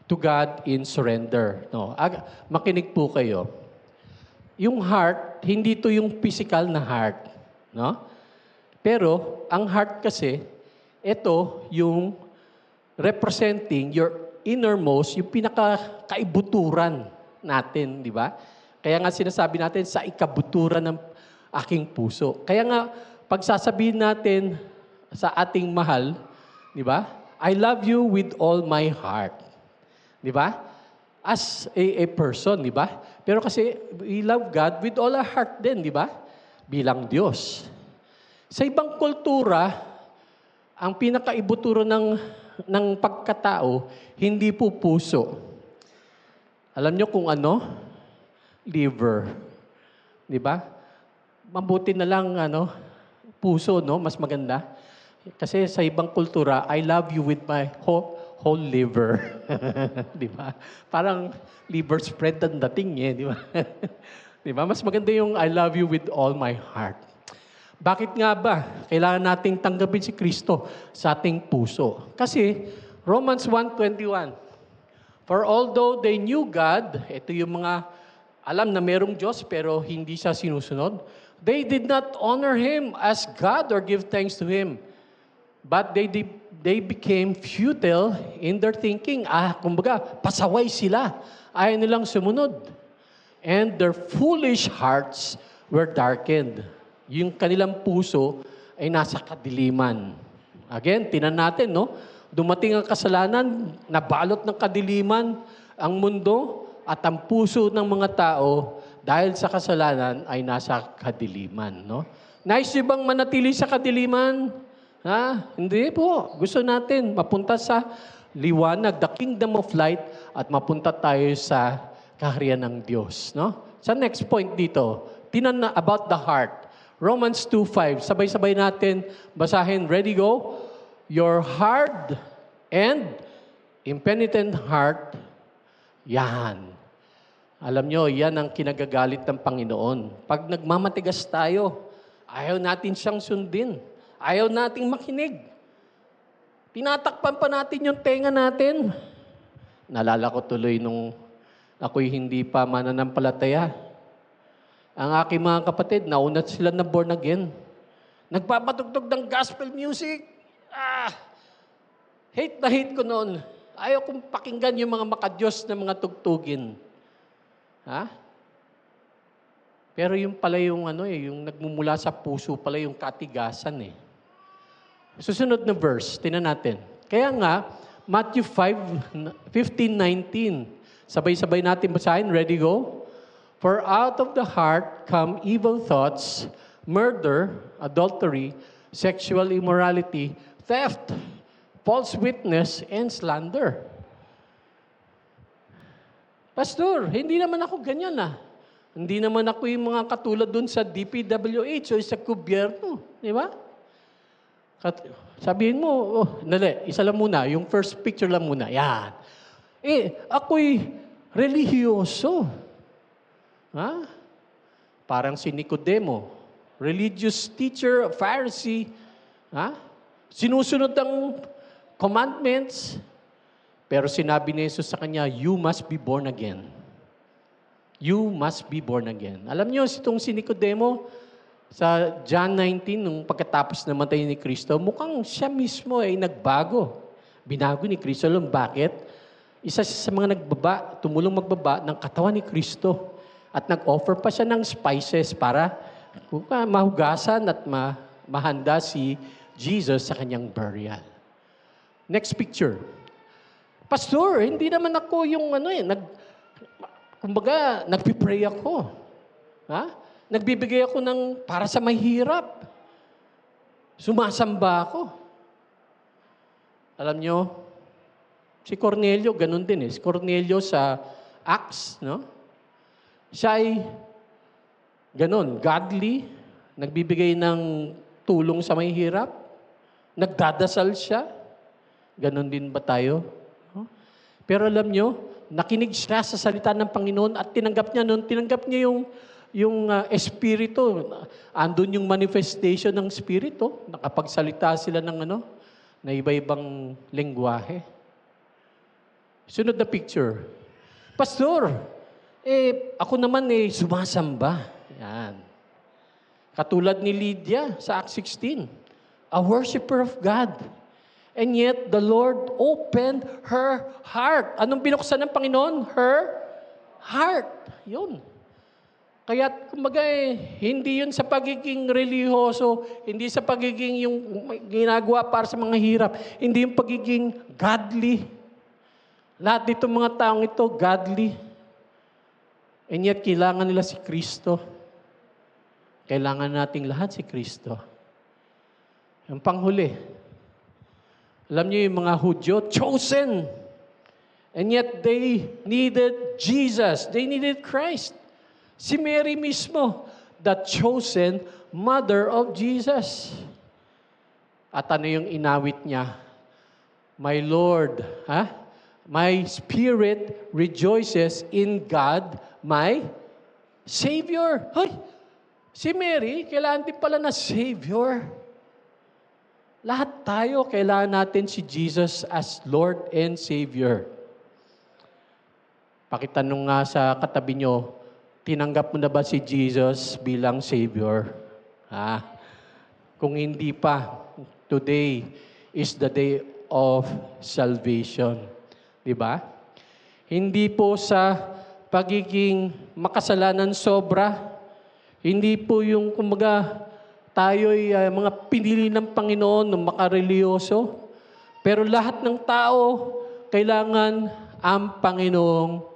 to God in surrender. No? Makinig po kayo. Yung heart, hindi to yung physical na heart. No? Pero, ang heart kasi, ito yung representing your innermost, yung pinakakaibuturan natin, di ba? Kaya nga sinasabi natin, sa ikabuturan ng aking puso. Kaya nga, pagsasabihin natin sa ating mahal, di ba? I love you with all my heart. Di ba? As a person, di ba? Pero kasi, we love God with all our heart din, di ba? Bilang Diyos. Sa ibang kultura, ang pinakaibuturo ng pagkatao, hindi po puso. Alam nyo kung ano? Liver. Di ba? Mabuti na lang, puso, no? Mas maganda. Kasi sa ibang kultura, I love you with my whole liver. Di ba? Parang liver spread ang dating eh, di ba? Di ba? Mas maganda yung I love you with all my heart. Bakit nga ba kailangan nating tanggapin si Kristo sa ating puso? Kasi Romans 1:21, for although they knew God, ito yung mga alam na merong Diyos pero hindi siya sinusunod, they did not honor Him as God or give thanks to Him. But they became futile in their thinking. Kumbaga, pasaway sila. Ayaw nilang sumunod. And their foolish hearts were darkened. Yung kanilang puso ay nasa kadiliman. Again, tinan natin, no? Dumating ang kasalanan, nabalot ng kadiliman ang mundo at ang puso ng mga tao dahil sa kasalanan ay nasa kadiliman, no? Nais niyo bang manatili sa kadiliman? Ha? Hindi po. Gusto natin mapunta sa liwanag, the kingdom of light, at mapunta tayo sa kaharian ng Diyos, no? Sa next point dito, tinan na about the heart. Romans 2:5. Sabay-sabay natin basahin. Ready, go? Your hard and impenitent heart, yan. Alam nyo, yan ang kinagagalit ng Panginoon. Pag nagmamatigas tayo, ayaw natin siyang sundin. Ayaw nating makinig. Tinatakpan pa natin yung tenga natin. Nalala ko tuloy nung ako'y hindi pa mananampalataya. Ang aking mga kapatid, nauna sila na born again. Nagpapatugtog ng gospel music. Hate na hate ko noon. Ayaw kong pakinggan yung mga makadiyos na mga tugtugin. Ha? Pero yung pala yung yung nagmumula sa puso pala yung katigasan eh. Susunod na verse, tingnan natin. Kaya nga, Matthew 5:15-19. Sabay-sabay natin basahin. Ready, go? For out of the heart come evil thoughts, murder, adultery, sexual immorality, theft, false witness, and slander. Pastor, hindi naman ako ganyan Hindi naman ako yung mga katulad dun sa DPWH o sa gobyerno. Di ba? Sabihin mo, isa lang muna, yung first picture lang muna. Yan. Ako'y relihiyoso. Ha? Parang si Nicodemo, religious teacher, Pharisee. Ha? Sinusunod ang commandments. Pero sinabi ni Jesus sa kanya, you must be born again. You must be born again. Alam niyo, itong si Nicodemo, sa John 19, nung pagkatapos namatay ni Kristo, mukhang siya mismo ay nagbago. Binago ni Kristo. Alam bakit? Isa siya sa mga tumulong magbaba ng katawan ni Kristo. At nag-offer pa siya ng spices para mahugasan at mahanda si Jesus sa kanyang burial. Next picture. Pastor, hindi naman ako yung kumbaga, nagpipray ako. Ha? Nagbibigay ako para sa mahirap. Sumasamba ako. Alam nyo, si Cornelio, ganun din Si Cornelio sa Acts, no? Siya ay ganun, godly, nagbibigay ng tulong sa mahirap, nagdadasal siya. Ganun din ba tayo? No? Pero alam nyo, nakinig siya sa salita ng Panginoon at tinanggap niya yung espiritu. Andun yung manifestation ng espiritu. Nakapagsalita sila ng na iba-ibang lengguwahe. Sunod na picture. Pastor, ako naman sumasamba. Yan. Katulad ni Lydia sa Acts 16. A worshiper of God. And yet, the Lord opened her heart. Anong binuksan ng Panginoon? Her heart. Yun. Kaya, kumbaga hindi yun sa pagiging relihiyoso, hindi sa pagiging yung ginagawa para sa mga hirap, hindi yung pagiging godly. Lahat dito mga taong ito, godly. And yet, kailangan nila si Kristo. Kailangan nating lahat si Kristo. Yung panghuli, alam niyo yung mga Hudyo, chosen. And yet they needed Jesus. They needed Christ. Si Mary mismo, the chosen mother of Jesus. At ano yung inawit niya? My Lord, my spirit rejoices in God, my Savior. Hoy, si Mary, kailangan din pala na Savior. Lahat tayo, kailangan natin si Jesus as Lord and Savior. Pakitanong nga sa katabi nyo, tinanggap mo na ba si Jesus bilang Savior? Kung hindi pa, today is the day of salvation. Diba? Hindi po sa pagiging makasalanan sobra, hindi po yung kumbaga tayo'y mga pinili ng Panginoon ng makareliyoso. Pero lahat ng tao, kailangan ang Panginoong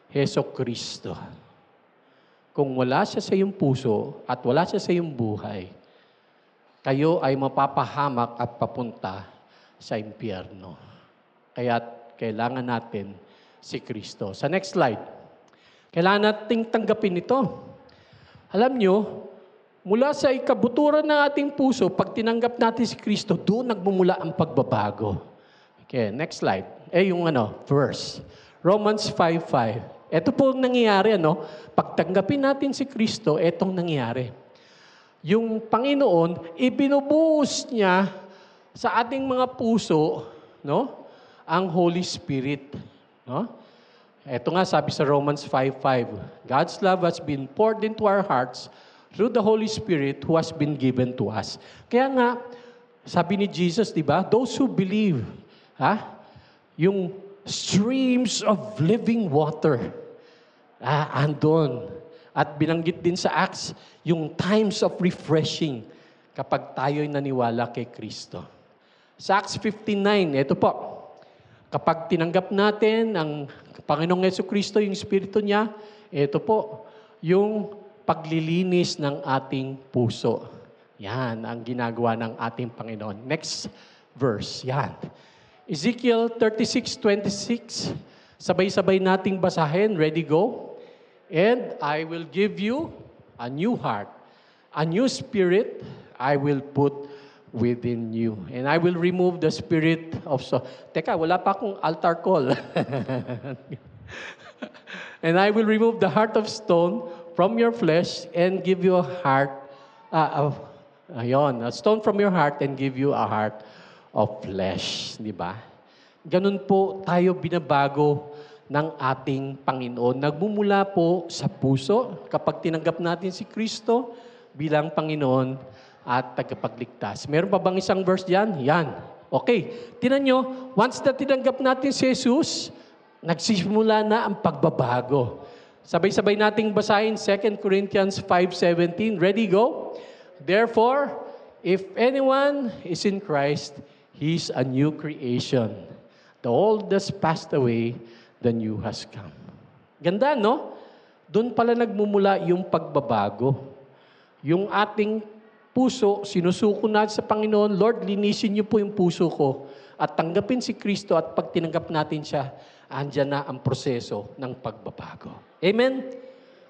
Hesukristo. Kung wala siya sa iyong puso at wala siya sa iyong buhay, kayo ay mapapahamak at papunta sa impyerno. Kaya kailangan natin si Kristo. Sa next slide. Kailangan nating tanggapin ito. Alam nyo, mula sa ikabuturan ng ating puso, pag tinanggap natin si Kristo, doon nagmumula ang pagbabago. Okay, next slide. Yung verse. Romans 5:5. Ito po ang nangyayari, Pag tanggapin natin si Kristo, etong nangyayari. Yung Panginoon, ibinubuhos niya sa ating mga puso, ang Holy Spirit. Ito nga sabi sa Romans 5:5. God's love has been poured into our hearts through the Holy Spirit who has been given to us. Kaya nga, sabi ni Jesus, di ba? Those who believe, yung streams of living water. Andon. At binanggit din sa Acts, yung times of refreshing kapag tayo'y naniwala kay Kristo. Sa Acts 15:9, ito po, kapag tinanggap natin ang Panginoong Jesucristo, yung Espiritu niya, ito po, yung paglilinis ng ating puso. Yan ang ginagawa ng ating Panginoon. Next verse, yan. Ezekiel 36:26, sabay-sabay nating basahin. Ready, go? And I will give you a new heart, a new spirit I will put within you. And I will remove the spirit of... Teka, wala pa akong altar call. And I will remove the heart of stone from your flesh and give you a heart, a stone from your heart and give you a heart of flesh. Di ba? Ganun po tayo binabago ng ating Panginoon. Nagmumula po sa puso kapag tinanggap natin si Kristo bilang Panginoon at tagapagligtas. Meron pa bang isang verse diyan? Yan. Okay. Tinan nyo, once na tinanggap natin si Jesus, nagsisimula na ang pagbabago. Sabay-sabay nating basahin 2 Corinthians 5:17. Ready, go? Therefore, if anyone is in Christ, he's a new creation. The old has passed away, the new has come. Ganda, no? Doon pala nagmumula yung pagbabago. Yung ating puso, sinusuko natin sa Panginoon, Lord, linisin niyo po yung puso ko at tanggapin si Kristo at pag tinanggap natin siya, andyan na ang proseso ng pagbabago. Amen?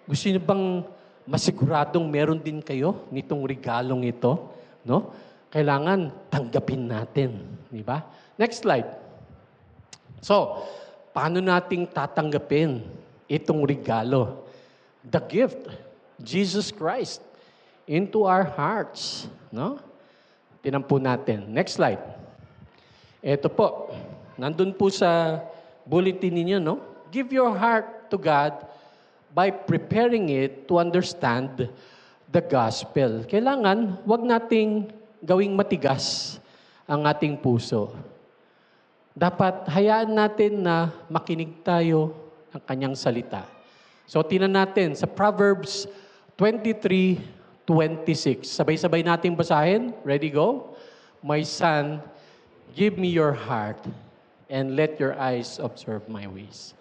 Gusto niyo bang masiguradong meron din kayo nitong regalong ito? No? Kailangan tanggapin natin. Di ba? Next slide. So, paano nating tatanggapin itong regalo? The gift, Jesus Christ, into our hearts. No? Tinan po natin. Next slide. Ito po. Nandun po sa bulletin ninyo, no? Give your heart to God by preparing it to understand the gospel. Kailangan, wag nating gawing matigas ang ating puso. Dapat hayaan natin na makinig tayo ng kanyang salita. So, tinan natin sa Proverbs 23:26. Sabay-sabay nating basahin. Ready, go? My son, give me your heart and let your eyes observe my ways.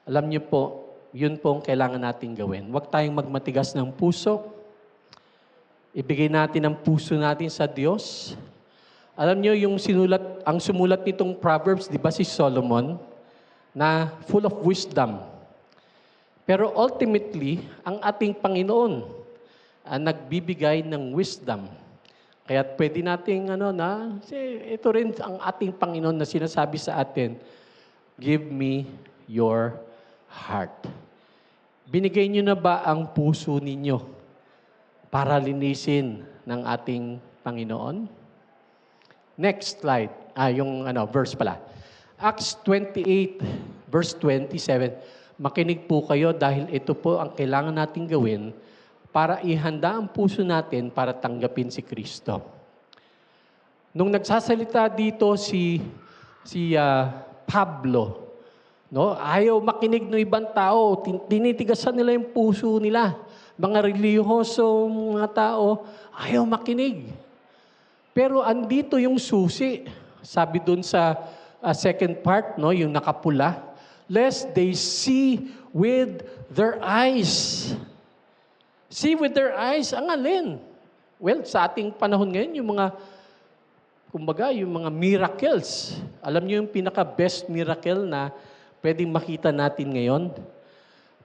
Alam niyo po, yun po ang kailangan nating gawin. Huwag tayong magmatigas ng puso. Ibigay natin ang puso natin sa Diyos. Alam niyo yung ang sumulat nitong Proverbs, di ba si Solomon, na full of wisdom. Pero ultimately, ang ating Panginoon ang nagbibigay ng wisdom. Kaya pwede nating ito rin ang ating Panginoon na sinasabi sa atin, give me your heart. Binigay niyo na ba ang puso ninyo para linisin ng ating Panginoon? Next slide. Verse pala. Acts 28, verse 27. Makinig po kayo dahil ito po ang kailangan nating gawin para ihanda ang puso natin para tanggapin si Kristo. Nung nagsasalita dito si Pablo, no? Ayaw makinig ng ibang tao, tinitigasan nila yung puso nila. Mga relihiyoso, mga tao, ayaw makinig. Pero andito yung susi. Sabi dun sa second part, no, yung nakapula, lest they see with their eyes. See with their eyes, ang alin? Well, sa ating panahon ngayon, yung mga miracles. Alam niyo yung pinaka-best miracle na pwedeng makita natin ngayon?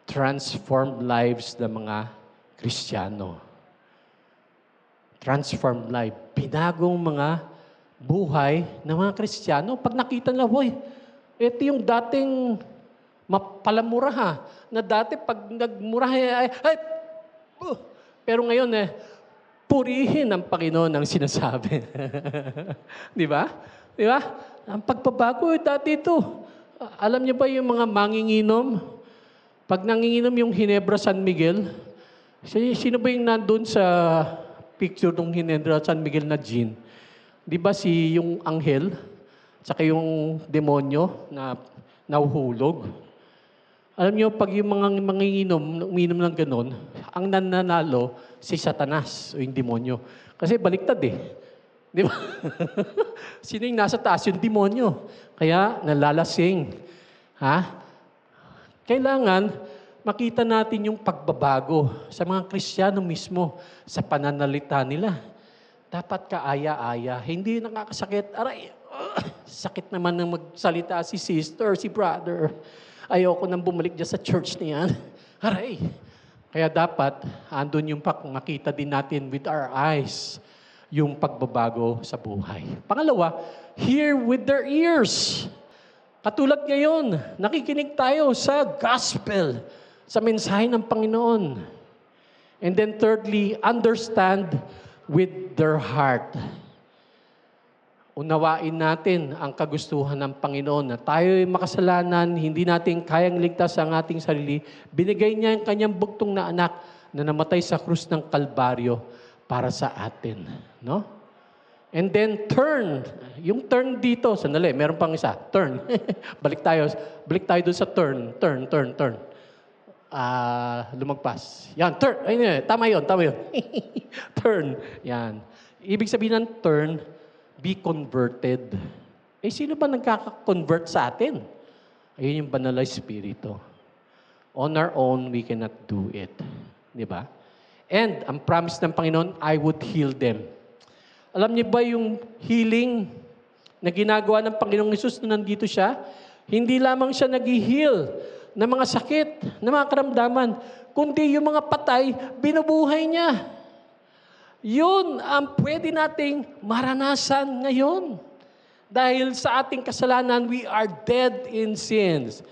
Transformed lives ng mga Kristiyano. Transformed life. Pinagong mga buhay ng mga Kristiyano. Pag nakita nila, ito yung dating mapalamura na dati pag nagmura pero ngayon purihin ang Panginoon ang sinasabi. Di ba? Di ba? Ang pagbabago dati ito. Alam niyo ba yung mga manginginom? Pag nanginginom yung Ginebra San Miguel, sino ba yung nandun sa picture ng Ginebra San Miguel na gin? Di ba yung anghel, tsaka yung demonyo na nahuhulog. Alam niyo, pag yung mga uminom ng ganon, ang nananalo si Satanas o yung demonyo. Kasi baliktad eh. Di ba? Sino yung nasa taas? Yung demonyo. Kaya nalalasing. Ha? Kailangan makita natin yung pagbabago sa mga Kristiyano mismo sa pananalita nila. Dapat kaaya-aya. Hindi nakakasakit. Aray, sakit naman ng magsalita si sister, si brother. Ayoko nang bumalik dyan sa church niyan. Aray. Kaya dapat, andun yung makita din natin with our eyes yung pagbabago sa buhay. Pangalawa, hear with their ears. Katulad ngayon, nakikinig tayo sa gospel, sa mensahe ng Panginoon. And then thirdly, understand with their heart. Unawain natin ang kagustuhan ng Panginoon na tayo'y makasalanan, hindi natin kayang ligtas ang ating sarili. Binigay niya ang kanyang bugtong na anak na namatay sa krus ng Kalbaryo para sa atin. No? And then turn. Yung turn dito, sandali, meron pang isa. Turn. Balik tayo doon sa turn. Turn. Lumagpas. Yan, turn. Ay, tama yun. Turn. Yan. Ibig sabihin ng turn, be converted. Sino ba nagkaka-convert sa atin? Ayun yung banal na Espiritu. On our own, we cannot do it. Di ba? And, ang promise ng Panginoon, I would heal them. Alam niyo ba yung healing na ginagawa ng Panginoong Hesus na nandito siya? Hindi lamang siya nag-heal ng mga sakit, ng mga karamdaman, kundi yung mga patay, binubuhay niya. Yun ang pwede nating maranasan ngayon. Dahil sa ating kasalanan, we are dead in sins.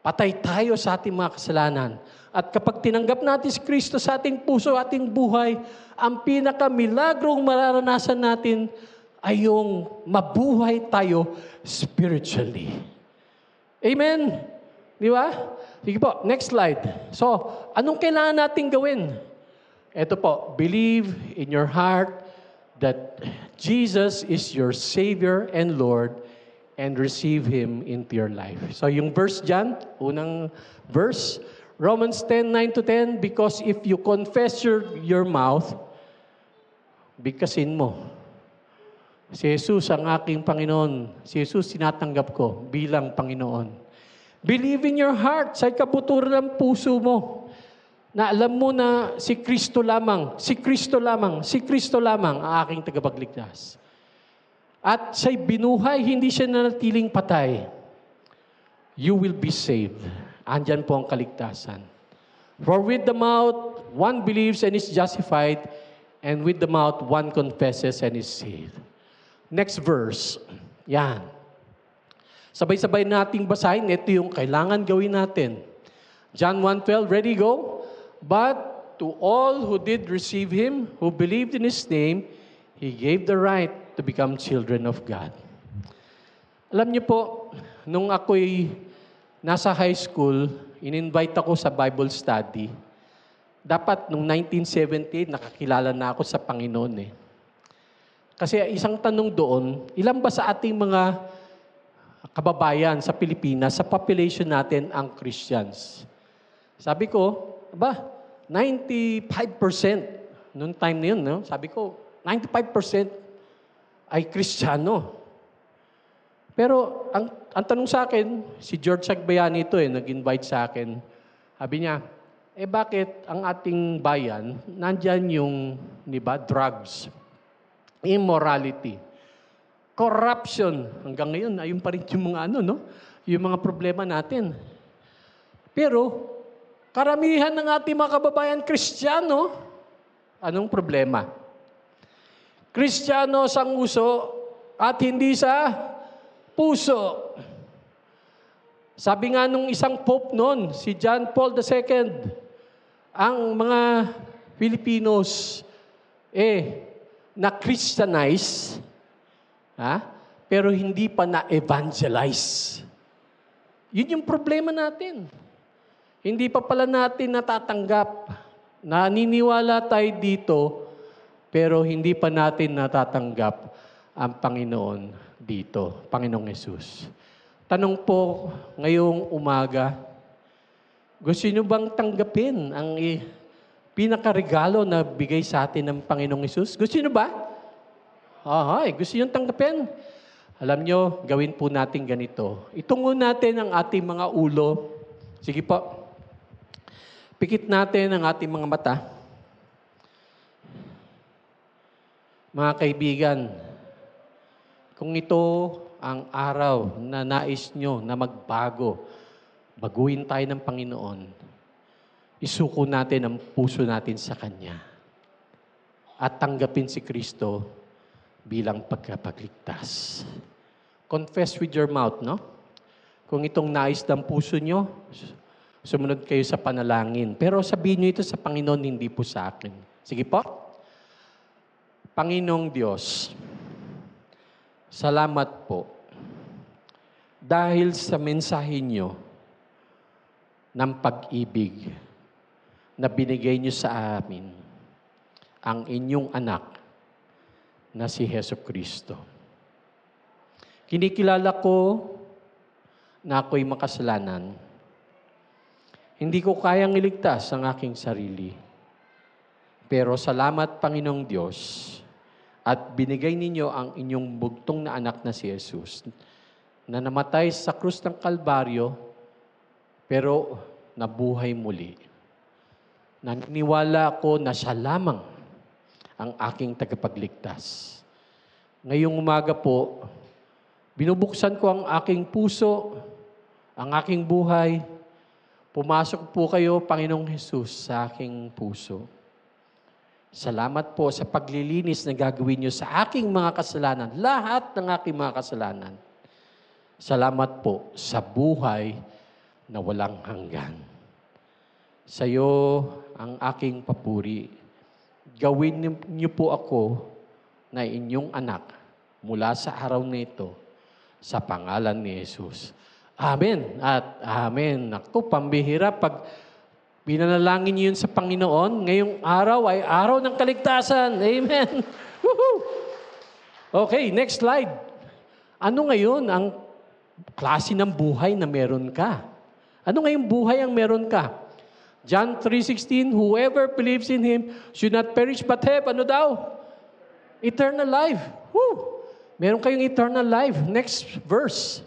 Patay tayo sa ating mga kasalanan. At kapag tinanggap natin si Kristo sa ating puso, ating buhay, ang pinakamilagrom mararanasan natin ay yung mabuhay tayo spiritually. Amen? Di ba? Sige po, next slide. So, anong kailangan natin gawin? Ito po, believe in your heart that Jesus is your Savior and Lord and receive Him into your life. So yung verse dyan, unang verse, Romans 10:9-10, because if you confess your mouth, bigkasin mo. Si Jesus ang aking Panginoon. Si Jesus sinatanggap ko bilang Panginoon. Believe in your heart, sa kabuturan ng puso mo, na alam mo na si Kristo lamang ang aking tagapagligtas. At siya'y binuhay, hindi siya nanatiling patay. You will be saved. Andyan po ang kaligtasan. For with the mouth, one believes and is justified, and with the mouth, one confesses and is saved. Next verse. Yan. Sabay-sabay nating basahin. Ito yung kailangan gawin natin. John 1:12, ready, go? But to all who did receive Him, who believed in His name, He gave the right to become children of God. Alam niyo po, nung ako'y nasa high school, in-invite ako sa Bible study. Dapat nung 1978, nakakilala na ako sa Panginoon eh. Kasi isang tanong doon, ilan ba sa ating mga kababayan sa Pilipinas, sa population natin ang Christians? Sabi ko, 95% noong time na yun, no? Sabi ko, 95% ay Kristiyano. Pero ang tanong sa akin, si George Agbayani ito nag-invite sa akin. Sabi niya, bakit ang ating bayan, nandyan yung, drugs, immorality, corruption, hanggang ngayon, ayun pa rin yung mga yung mga problema natin. Pero, karamihan ng ating mga kababayan Kristiyano, anong problema? Kristiyano sa uso at hindi sa puso. Sabi nga nung isang pope noon, si John Paul II, ang mga Filipinos na-Christianize, pero hindi pa na-evangelize. Yun yung problema natin. Hindi pa pala natin natatanggap. Naniniwala tayo dito, pero hindi pa natin natatanggap ang Panginoon dito, Panginoong Hesus. Tanong po ngayong umaga, gusto niyo bang tanggapin ang pinakaregalo na bigay sa atin ng Panginoong Hesus? Gusto niyo ba? Gusto niyo tanggapin? Alam niyo, gawin po natin ganito. Itungo natin ang ating mga ulo. Sige po. Pikit natin ang ating mga mata. Mga kaibigan, kung ito ang araw na nais nyo na magbago, baguhin tayo ng Panginoon, isuko natin ang puso natin sa Kanya at tanggapin si Kristo bilang pagkapagligtas. Confess with your mouth, no? Kung itong nais ng puso nyo, sumunod kayo sa panalangin. Pero sabihin nyo ito sa Panginoon, hindi po sa akin. Sige po. Panginoong Diyos, salamat po dahil sa mensahe nyo ng pag-ibig na binigay nyo sa amin, ang inyong anak na si Hesus Kristo. Kinikilala ko na ako'y makasalanan. Hindi ko kayang iligtas ang aking sarili. Pero salamat, Panginoong Diyos, at binigay ninyo ang inyong bugtong na anak na si Jesus, na namatay sa krus ng Kalbaryo, pero nabuhay muli. Naniniwala ako na siya lamang ang aking tagapagligtas. Ngayong umaga po, binubuksan ko ang aking puso, ang aking buhay. Pumasok po kayo, Panginoong Jesus, sa aking puso. Salamat po sa paglilinis na gagawin niyo sa aking mga kasalanan, lahat ng aking mga kasalanan. Salamat po sa buhay na walang hanggan. Sa iyo ang aking papuri. Gawin niyo po ako na inyong anak mula sa araw na ito sa pangalan ni Jesus. Amen at amen. Naku, pambihira pag pinanalangin niyo yun sa Panginoon, ngayong araw ay araw ng kaligtasan. Amen. Woohoo! Okay, next slide. Ano ngayon ang klase ng buhay na meron ka? Ano ngayong buhay ang meron ka? John 3:16, whoever believes in Him should not perish but have, ano daw? Eternal life. Woo! Meron kayong eternal life. Next verse.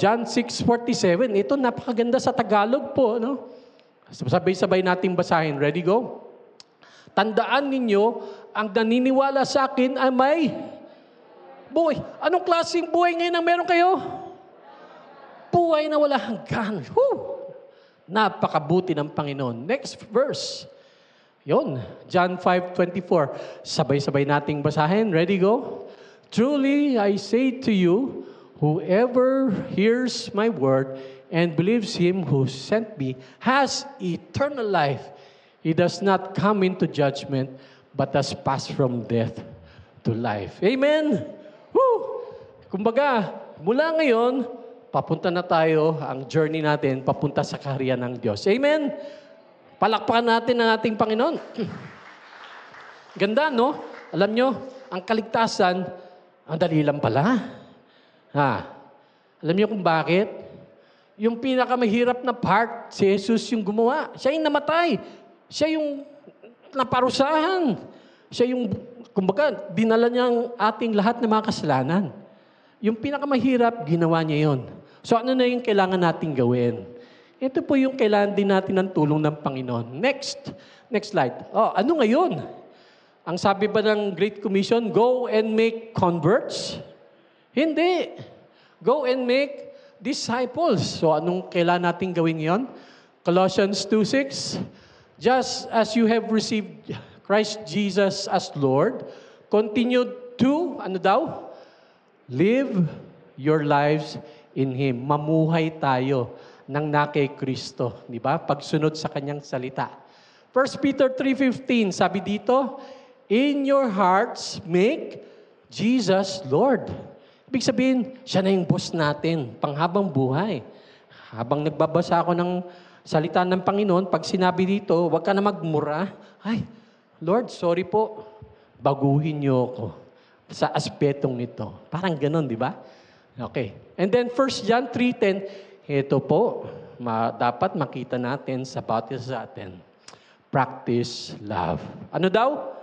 John 6:47. Ito napakaganda sa Tagalog po, no? Sabay-sabay nating basahin. Ready, go? Tandaan ninyo, ang naniniwala sa akin ay may buhay. Anong klaseng buhay ngayon ang meron kayo? Buhay na wala hanggan. Woo! Napakabuti ng Panginoon. Next verse. Yon, John 5:24. Sabay-sabay nating basahin. Ready, go? Truly, I say to you, whoever hears my word and believes Him who sent me has eternal life. He does not come into judgment, but has passed from death to life. Amen? Woo! Kumbaga, mula ngayon, papunta na tayo, ang journey natin, papunta sa kaharian ng Diyos. Amen? Palakpakan natin ang ating Panginoon. Ganda, no? Alam nyo, ang kaligtasan, ang dali lang pala. Alam niyo kung bakit? Yung pinakamahirap na part, si Jesus yung gumawa. Siya yung namatay. Siya yung naparusahan. Siya yung, kumbaga, dinala niya ang ating lahat ng mga kasalanan. Yung pinakamahirap, ginawa niya yon. So ano na yung kailangan nating gawin? Ito po yung kailangan din natin ng tulong ng Panginoon. Next slide. Ano ngayon? Ang sabi ba ng Great Commission, go and make converts? Hindi. Go and make disciples. So anong kailangan natin gawin yon? Colossians 2:6, just as you have received Christ Jesus as Lord, continue to, ano daw? Live your lives in Him. Mamuhay tayo ng na kay Kristo. Di ba? Pagsunod sa Kanyang salita. 1 Peter 3:15, sabi dito, in your hearts make Jesus Lord. Ibig sabihin, siya na yung boss natin, panghabang buhay. Habang nagbabasa ako ng salita ng Panginoon, pag sinabi dito, huwag ka na magmura. Ay, Lord, sorry po. Baguhin niyo ako sa aspetong nito. Parang ganon, di ba? Okay. And then 1 John 3:10, ito po, dapat makita natin sa bawat isa sa atin. Practice love. Ano daw?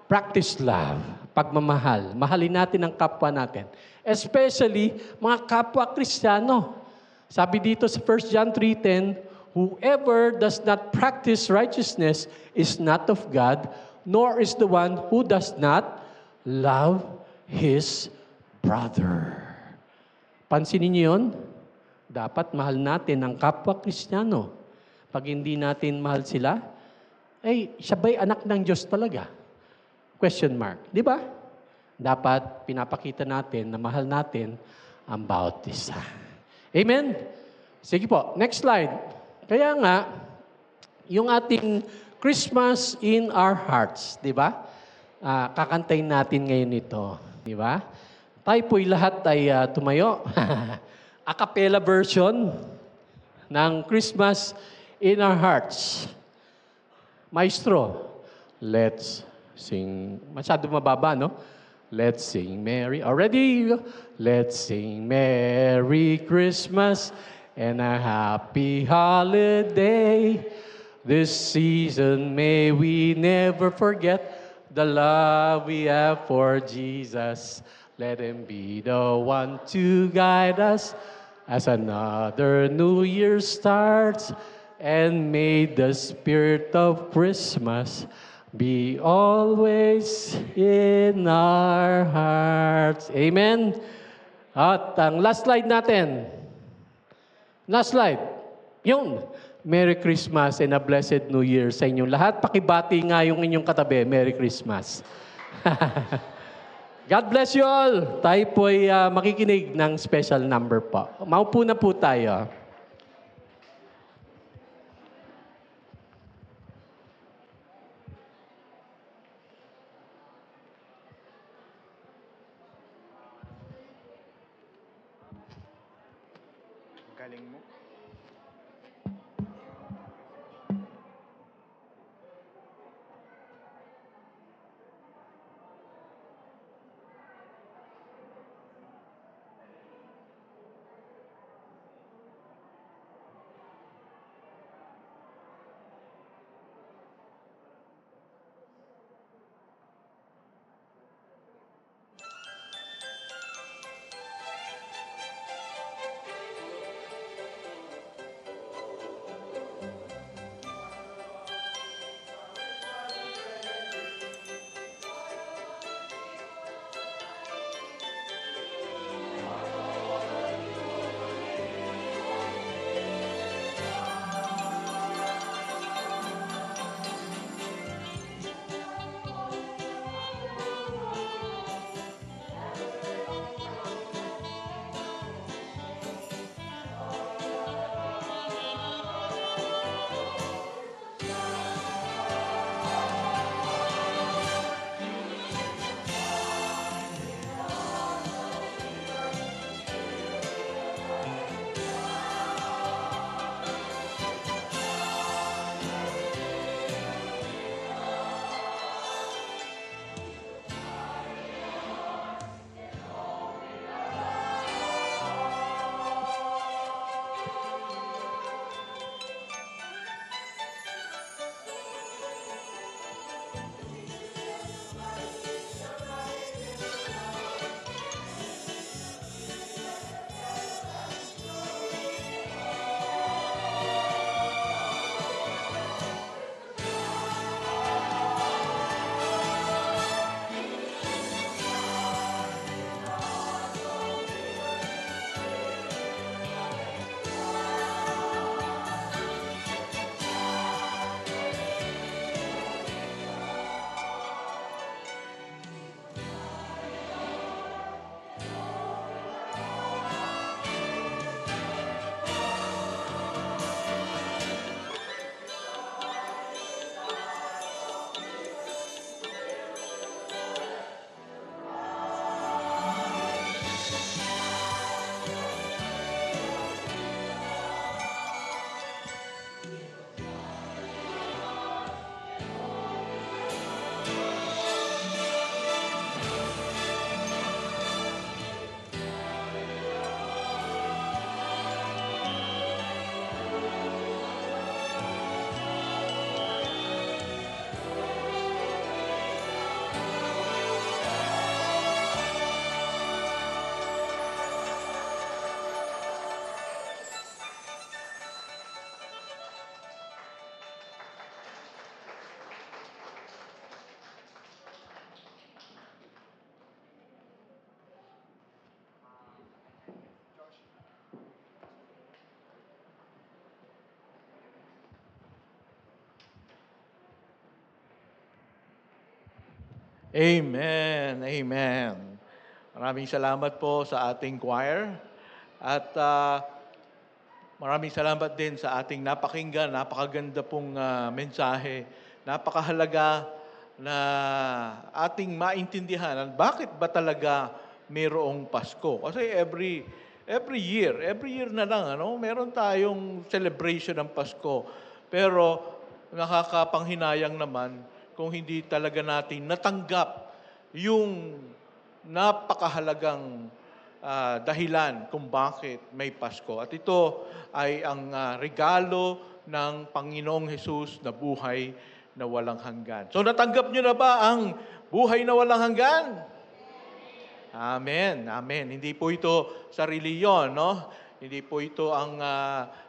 Practice love. Pagmamahal. Mahalin natin ang kapwa natin. Especially mga kapwa Kristiyano. Sabi dito sa 1 John 3:10, whoever does not practice righteousness is not of God, nor is the one who does not love his brother. Pansinin niyo yun? Dapat mahal natin ang kapwa Kristiyano. Pag hindi natin mahal sila, siya ba'y anak ng Diyos talaga? Question mark. Di ba? Dapat pinapakita natin na mahal natin ang bawat isa. Amen? Sige po, next slide. Kaya nga, yung ating Christmas in our hearts, di ba? Kakantayin natin ngayon ito. Di ba? Tayo po'y lahat ay tumayo. A cappella version ng Christmas in our hearts. Maestro, let's sing. Masyado mababa, no? Let's sing Merry. Already, let's sing Merry Christmas and a happy holiday. This season may we never forget the love we have for Jesus. Let Him be the one to guide us as another new year starts. And may the spirit of Christmas be always in our hearts. Amen? At ang last slide natin. Last slide. Yun. Merry Christmas and a blessed New Year sa inyong lahat. Pakibati nga yung inyong katabi. Merry Christmas. God bless you all. Tayo po'y makikinig ng special number po. Maupo na po tayo. Galing mo. Amen. Amen. Maraming salamat po sa ating choir. At maraming salamat din sa ating napakinggan, napakaganda pong mensahe. Napakahalaga na ating maintindihan bakit ba talaga mayroong Pasko. Kasi every year na lang, meron tayong celebration ng Pasko. Pero nakakapanghinayang naman kung hindi talaga natin natanggap yung napakahalagang dahilan kung bakit may Pasko. At ito ay ang regalo ng Panginoong Hesus na buhay na walang hanggan. So natanggap nyo na ba ang buhay na walang hanggan? Amen. Amen. Hindi po ito sa reliyon, no? Hindi po ito ang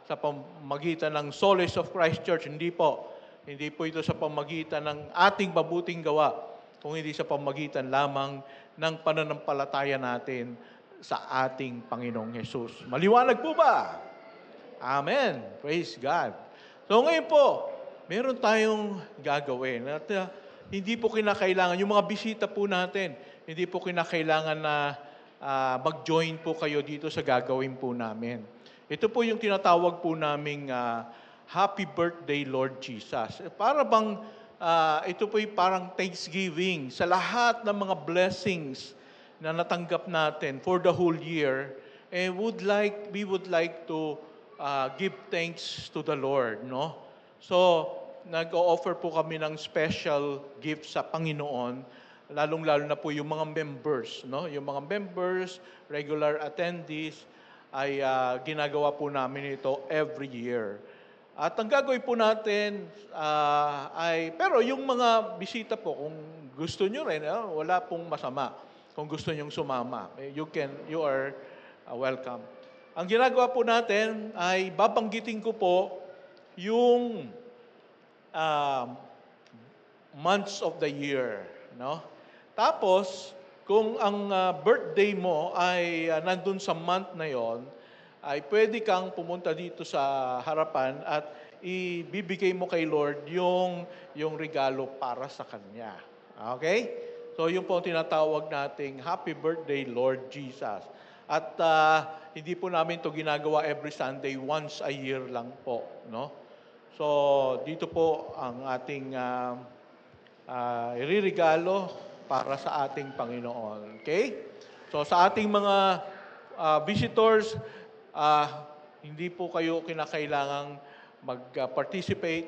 sa pamagitan ng Solace of Christ Church. Hindi po. Hindi po ito sa pamagitan ng ating mabuting gawa, kung hindi sa pamagitan lamang ng pananampalataya natin sa ating Panginoong Hesus. Maliwanag po ba? Amen. Praise God. So ngayon po, meron tayong gagawin. At hindi po kinakailangan, yung mga bisita po natin, hindi po kinakailangan na mag-join po kayo dito sa gagawin po namin. Ito po yung tinatawag po naming Happy Birthday, Lord Jesus. Para bang ito po yung parang Thanksgiving sa lahat ng mga blessings na natanggap natin for the whole year. And we would like to give thanks to the Lord, no? So, nag-o-offer po kami ng special gift sa Panginoon, lalong-lalo na po yung mga members, no? Yung mga members, regular attendees, ay ginagawa po namin ito every year. At ang gagawin po natin pero yung mga bisita po, kung gusto nyo rin, wala pong masama. Kung gusto nyong sumama, you are welcome. Ang ginagawa po natin ay babanggitin ko po yung months of the year, no? Tapos, kung ang birthday mo ay nandun sa month na yon, ay pwede kang pumunta dito sa harapan at ibibigay mo kay Lord yung regalo para sa Kanya. Okay? So, yun po ang tinatawag nating Happy Birthday, Lord Jesus. At hindi po namin ito ginagawa every Sunday, once a year lang po, no? So, dito po ang ating iririgalo para sa ating Panginoon. Okay? So, sa ating mga visitors, hindi po kayo kinakailangang mag-participate,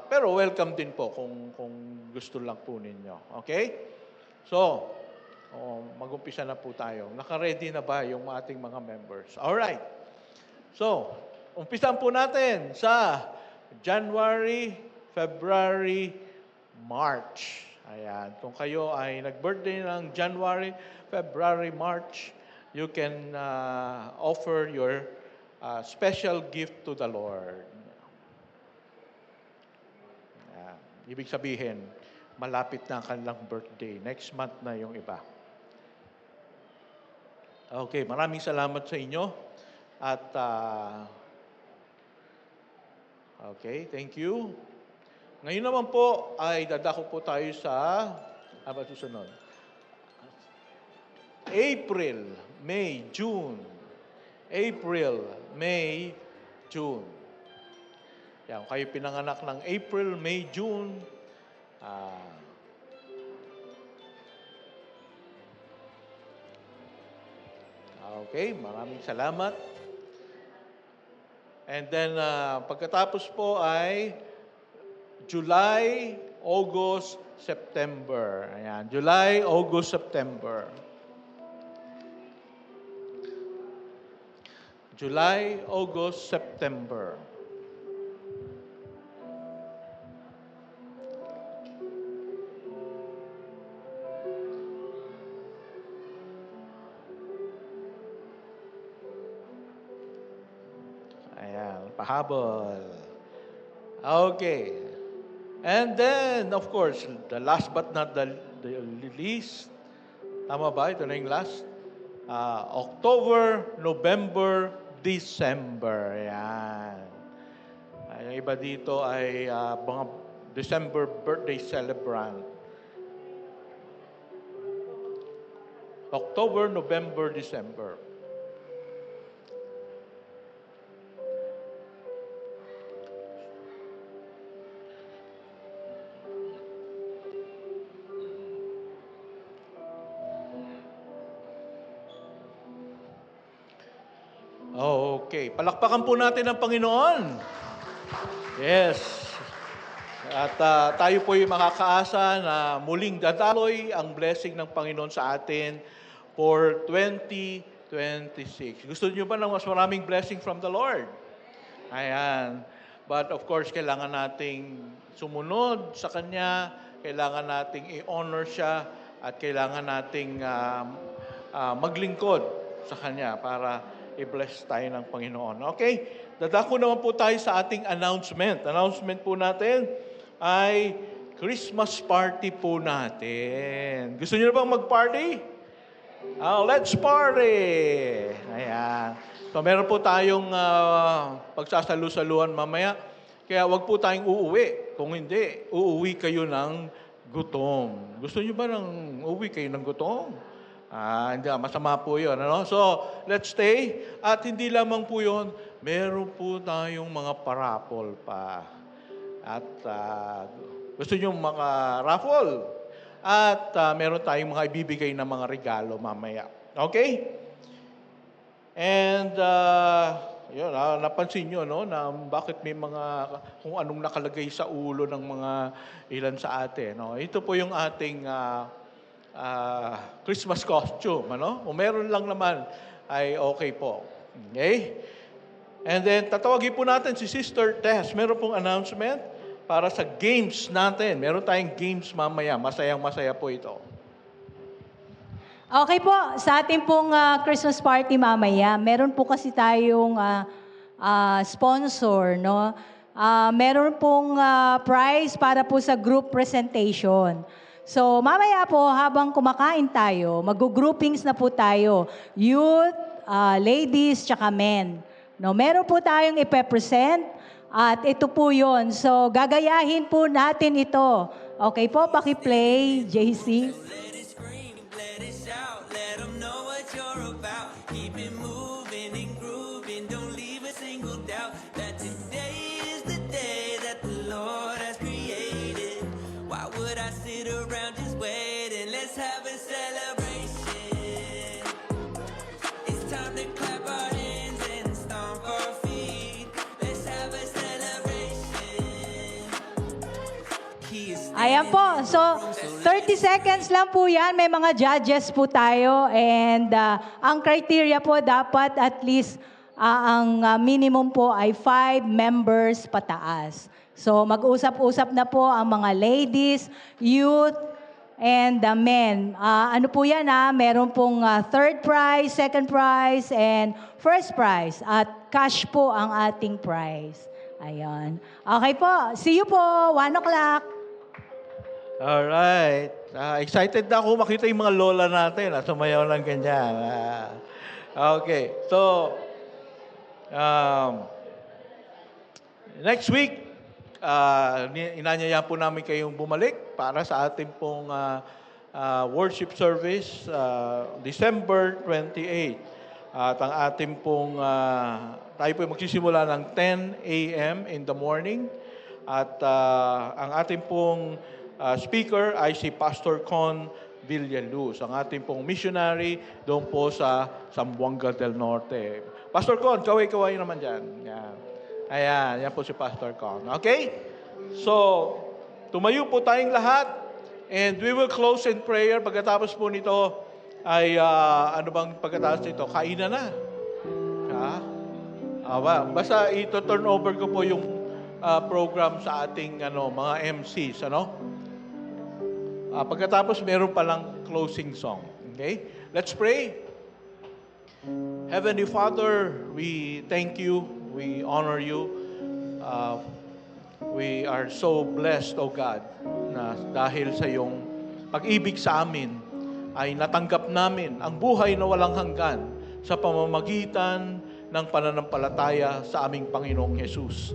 pero welcome din po kung gusto lang po ninyo. Okay? So, mag-umpisa na po tayo. Naka-ready na ba yung ating mga members? Alright. So, umpisan po natin sa January, February, March. Ayan. Kung kayo ay nag-birthday ng January, February, March, you can offer your special gift to the Lord. Ibig sabihin, malapit na ang kanilang birthday. Next month na yung iba. Okay, maraming salamat sa inyo. At, okay, thank you. Ngayon naman po ay dadako po tayo sa, susunod? April, May, June. April, May, June. Yan, kayo pinanganak ng April, May, June. Okay, maraming salamat. And then, pagkatapos po ay July, August, September. Ayan, July, August, September. July, August, September. Ayan, pahabol. Okay. And then, of course, the last but not the least, tama ba? Ito na yung last. October, November, December. Ayan. Yung iba dito ay mga December birthday celebrant. October, November, December. Okay, palakpakan po natin ang Panginoon. Yes. At tayo po ay makakaasa na muling dadaloy ang blessing ng Panginoon sa atin for 2026. Gusto niyo ba ng mas maraming blessing from the Lord? Ayan. But of course, kailangan nating sumunod sa Kanya, kailangan nating i-honor siya, at kailangan nating maglingkod sa Kanya para i-bless tayo ng Panginoon. Okay? Dadako naman po tayo sa ating announcement. Announcement po natin ay Christmas party po natin. Gusto niyo na bang mag-party? Let's party! Ayan. So, meron po tayong pagsasalu-saluhan mamaya. Kaya wag po tayong uuwi. Kung hindi, uuwi kayo ng gutom. Gusto niyo ba ng uuwi kayo ng gutom? Hindi, masama po yun. Ano? So, let's stay. At hindi lamang po yun, meron po tayong mga parapol pa. At gusto nyo mga raffle. At meron tayong mga ibibigay na mga regalo mamaya. Okay? And, yun, napansin nyo, no, na bakit may mga, kung anong nakalagay sa ulo ng mga ilan sa atin. No? Ito po yung ating Christmas costume, ano? Kung meron lang naman, ay okay po. Okay? And then, tatawagin po natin si Sister Tess. Meron pong announcement para sa games natin. Meron tayong games mamaya. Masayang-masaya po ito. Okay po, sa ating pong Christmas party mamaya, meron po kasi tayong sponsor, no? Meron pong prize para po sa group presentation. So, mamaya po, habang kumakain tayo, mag-groupings na po tayo. Youth, ladies, tsaka men. No, meron po tayong ipe-present at ito po yon. So, gagayahin po natin ito. Okay po, paki-play, JC. Let it scream, let it shout, let 'em know what you're about. Keep it moving and grooving, don't leave a single doubt that today is the day that the Lord has created. Why would I sit around just waiting? Let's have a celebration. It's time to clap our hands and stomp our feet. Let's have a celebration. He is Ayan po. So, 30 seconds lang po yan. May mga judges po tayo. And ang criteria po dapat at least ang minimum po ay 5 members pataas. So, mag-usap-usap na po ang mga ladies, youth, and the men. Ano po yan meron pong third prize, second prize, and first prize. At cash po ang ating prize. Ayan. Okay po. See you po. 1 o'clock. Alright. Excited na ako makita yung mga lola natin. Sumayaw ng ganyan. Okay. So, next week, inanyaya po namin kayong bumalik para sa ating pong worship service December 28. At ang ating pong, tayo po magsisimula ng 10 a.m. in the morning. At ang ating pong speaker ay si Pastor Con Villaluz, ang ating pong missionary doon po sa Zamboanga del Norte. Pastor Con, kaway-kaway naman dyan. Yan. Ayan, yan po si Pastor Con. Okay? So, tumayo po tayong lahat and we will close in prayer. Pagkatapos po nito ay, ano bang pagkatapos nito? Kainan na. Basta ito-turn over ko po yung program sa ating mga MCs. Pagkatapos meron palang closing song. Okay? Let's pray. Heavenly Father, we thank you. We honor you. We are so blessed, O God, na dahil sa iyong pag-ibig sa amin, ay natanggap namin ang buhay na walang hanggan sa pamamagitan ng pananampalataya sa aming Panginoong Jesus.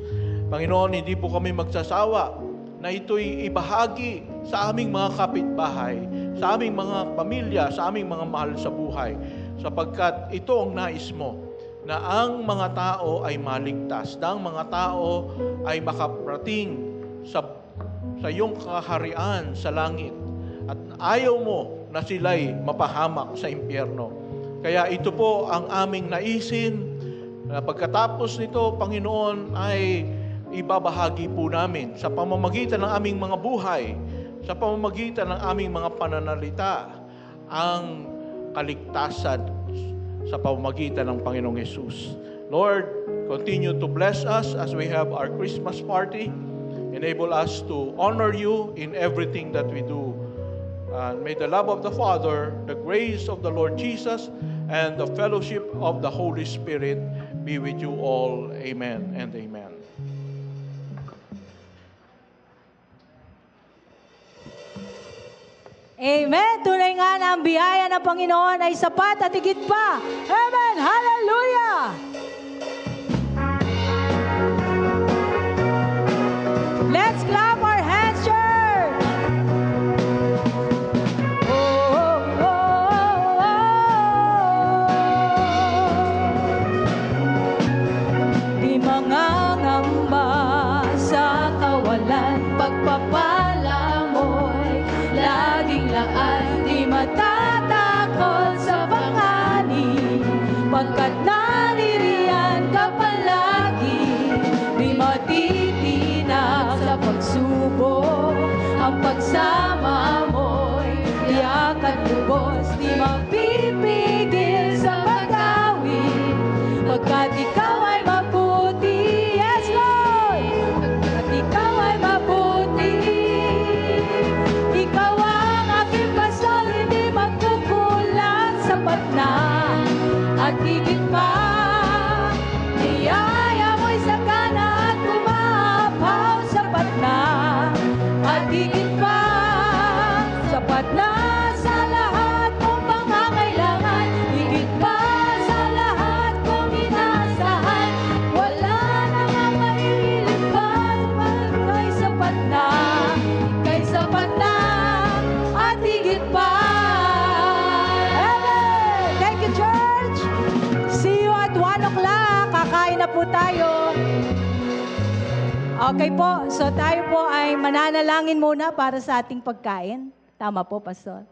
Panginoon, hindi po kami magsasawa na ito'y ibahagi sa aming mga kapitbahay, sa aming mga pamilya, sa aming mga mahal sa buhay, sapagkat ito ang nais mo, na ang mga tao ay maligtas, na ang mga tao ay makaparating sa iyong kaharian sa langit. At ayaw mo na sila'y mapahamak sa impyerno. Kaya ito po ang aming naisin, na pagkatapos nito, Panginoon, ay ibabahagi po namin sa pamamagitan ng aming mga buhay, sa pamamagitan ng aming mga pananalita, ang kaligtasan sa pamamagitan ng Panginoong Hesus. Lord, continue to bless us as we have our Christmas party. Enable us to honor you in everything that we do. May the love of the Father, the grace of the Lord Jesus, and the fellowship of the Holy Spirit be with you all. Amen and amen. Amen. Tunay nga na ang biyaya ng Panginoon ay sapat at higit pa. Amen. Hallelujah. Let's clap our hands, church. Oh, oh, oh, oh. Di mangangamba sa kawalan, pagpapala mo'y laging laan, di matatakot sa panganib, pagkat naririyan ka palagi, di matitinag sa pagsubok, ang pagsama mo'y tiyak at lubos, di mapipigil sa pag-awit, pagkat ikaw ay mabuti. Yes, Lord! Pagkat ikaw ay mabuti. Ikaw ang aking pastor, hindi magkukulang, sapat na at higit pa. Niyaya mo'y sagana at umapaw, sapat na at higit pa. Sapat na sa lahat kong pangangailangan, higit pa sa lahat kong inaasahan. Wala na nga maililipas, kay sapat na at higit pa. Amen! Thank you, church! See you at 1 o'clock. Kakain na po tayo. Okay po, so tayo po ay mananalangin muna para sa ating pagkain. Tama po, Pastor.